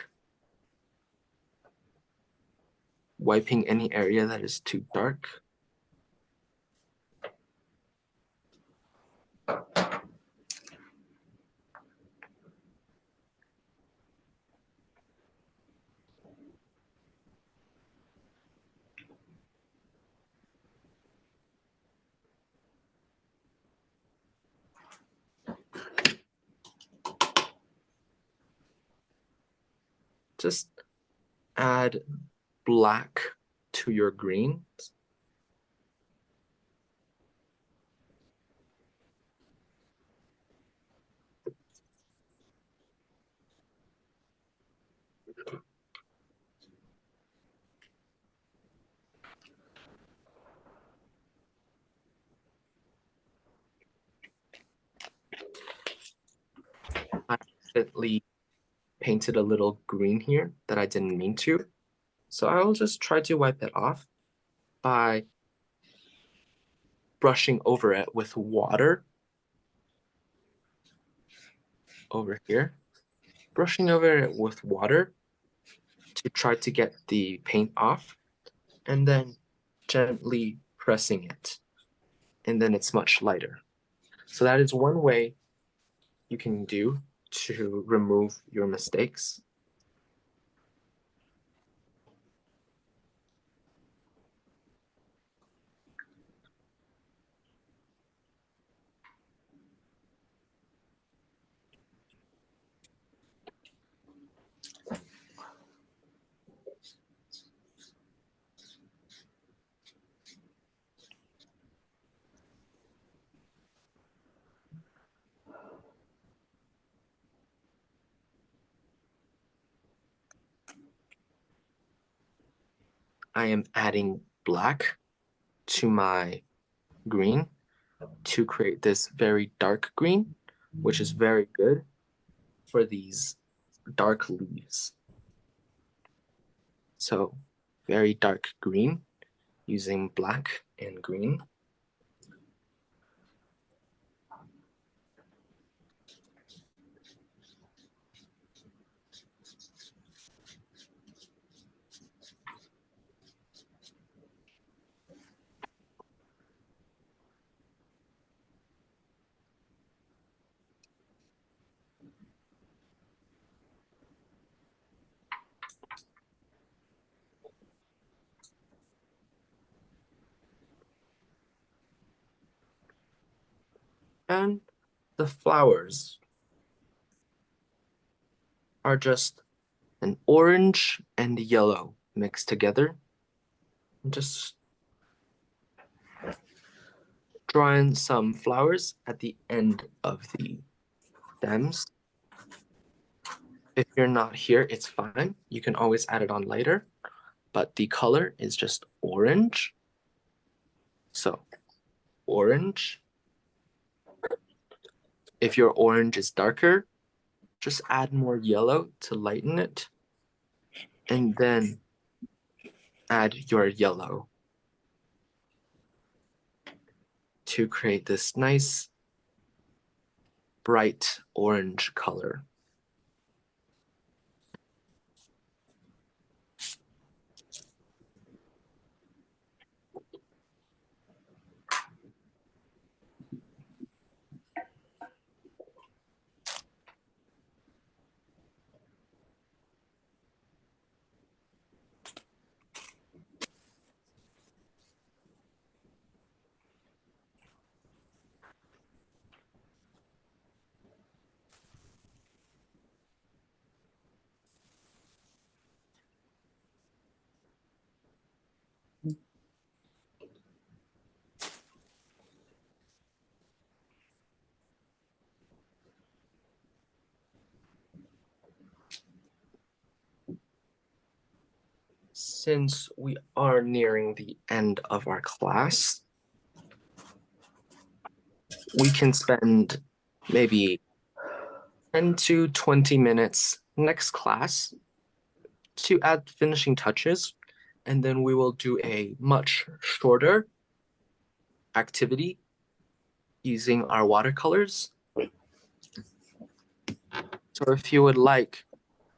wiping any area that is too dark. Just add black to your greens. I accidentally painted a little green here that I didn't mean to. So I'll just try to wipe it off by brushing over it with water over here. Brushing over it with water to try to get the paint off, and then gently pressing it. And then it's much lighter. So that is one way you can do to remove your mistakes. I am adding black to my green to create this very dark green, which is very good for these dark leaves. So very dark green using black and green. And the flowers are just an orange and yellow mixed together. Just drawing some flowers at the end of the stems. If you're not here, it's fine. You can always add it on later, but the color is just orange. So orange. If your orange is darker, just add more yellow to lighten it, and then add your yellow to create this nice bright orange color. Since we are nearing the end of our class, we can spend maybe 10 to 20 minutes next class to add finishing touches, and then we will do a much shorter activity using our watercolors. So if you would like,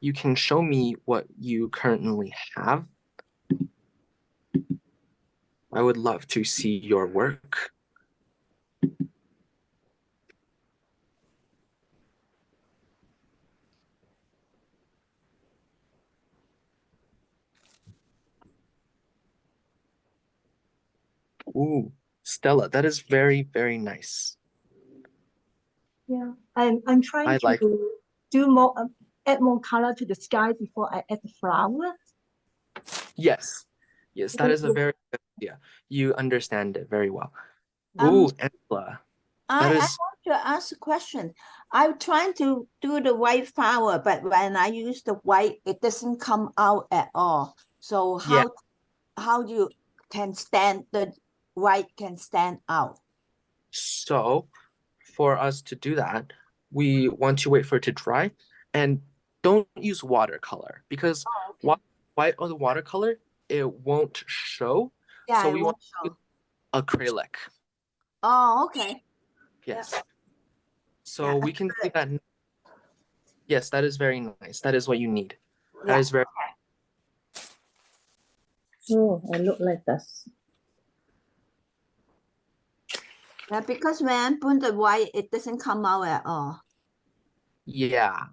you can show me what you currently have. I would love to see your work. Ooh, Stella, that is very, very nice. Yeah, I'm trying I to like- do more, add more color to the sky before I add the flower. Yes, yes, that is a very good idea. You understand it very well. Ooh, Angela, I is- want to ask a question. I'm trying to do the white flower, but when I use the white, it doesn't come out at all. So Yeah. how you can stand the white can stand out? So for us to do that, we want to wait for it to dry, and don't use watercolor because white on the watercolor, it won't show. Yeah, So it we won't want show. acrylic. Oh, okay. Yes. So Yeah, we can see that. Yes, that is very nice. That is what you need. That Yeah. is very. Oh, I look like this. Yeah, because when I put the white, it doesn't come out at all. Yeah.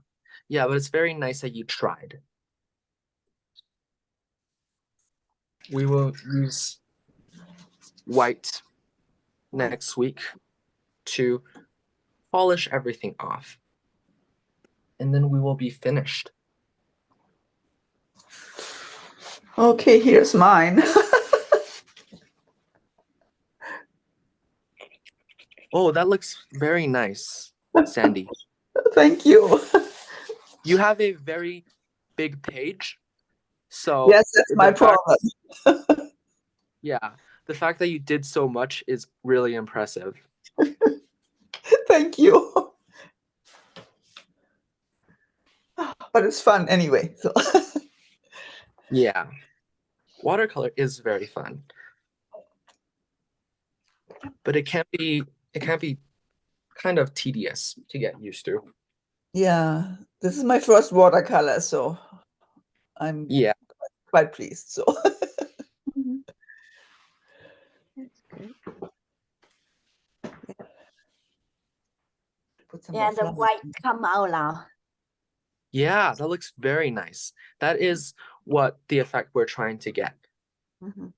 Yeah, but it's very nice that you tried. We will use white next week to polish everything off. And then we will be finished. Okay, here's mine. Oh, that looks very nice, Sandy. Thank you. You have a very big page. So Yes, that's my the fact- problem. Yeah, the fact that you did so much is really impressive. Thank you. But it's fun anyway. So Yeah. Watercolor is very fun. But it can be kind of tedious to get used to. yeah, this is my first watercolor, so I'm Yeah. quite pleased. So That's good. put some Yeah, more the flowers. white come out now. Yeah, that looks very nice. That is what the effect we're trying to get. Mhm.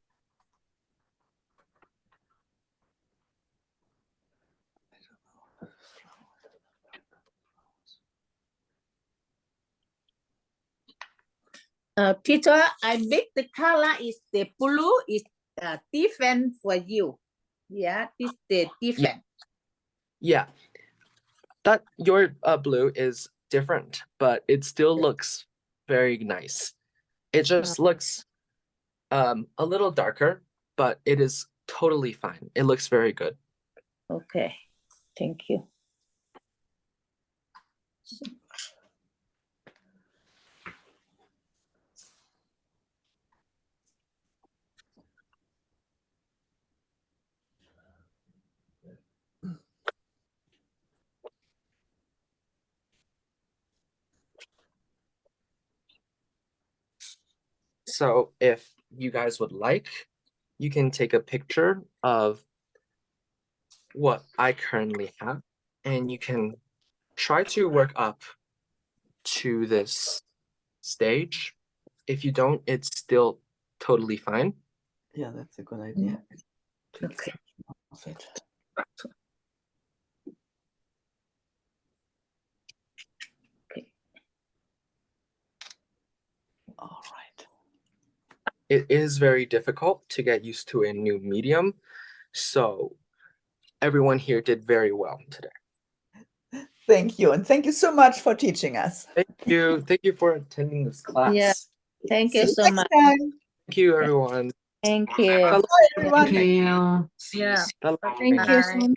Peter, I make the color is the blue is different for you. Yeah, this the different. Yeah. That your blue is different, but it still looks very nice. It just looks a little darker, but it is totally fine. It looks very good. Okay, thank you. So if you guys would like, you can take a picture of what I currently have, and you can try to work up to this stage. If you don't, it's still totally fine. Yeah, that's a good idea. Okay. Of it. Okay. All right. It is very difficult to get used to a new medium, so everyone here did very well today. Thank you, and thank you so much for teaching us. Thank you. Thank you for attending this class. Yeah. Thank you See you so next much. time. Thank you, everyone. Thank you. Bye. Bye, everyone. Yeah. Bye. Thank you so much.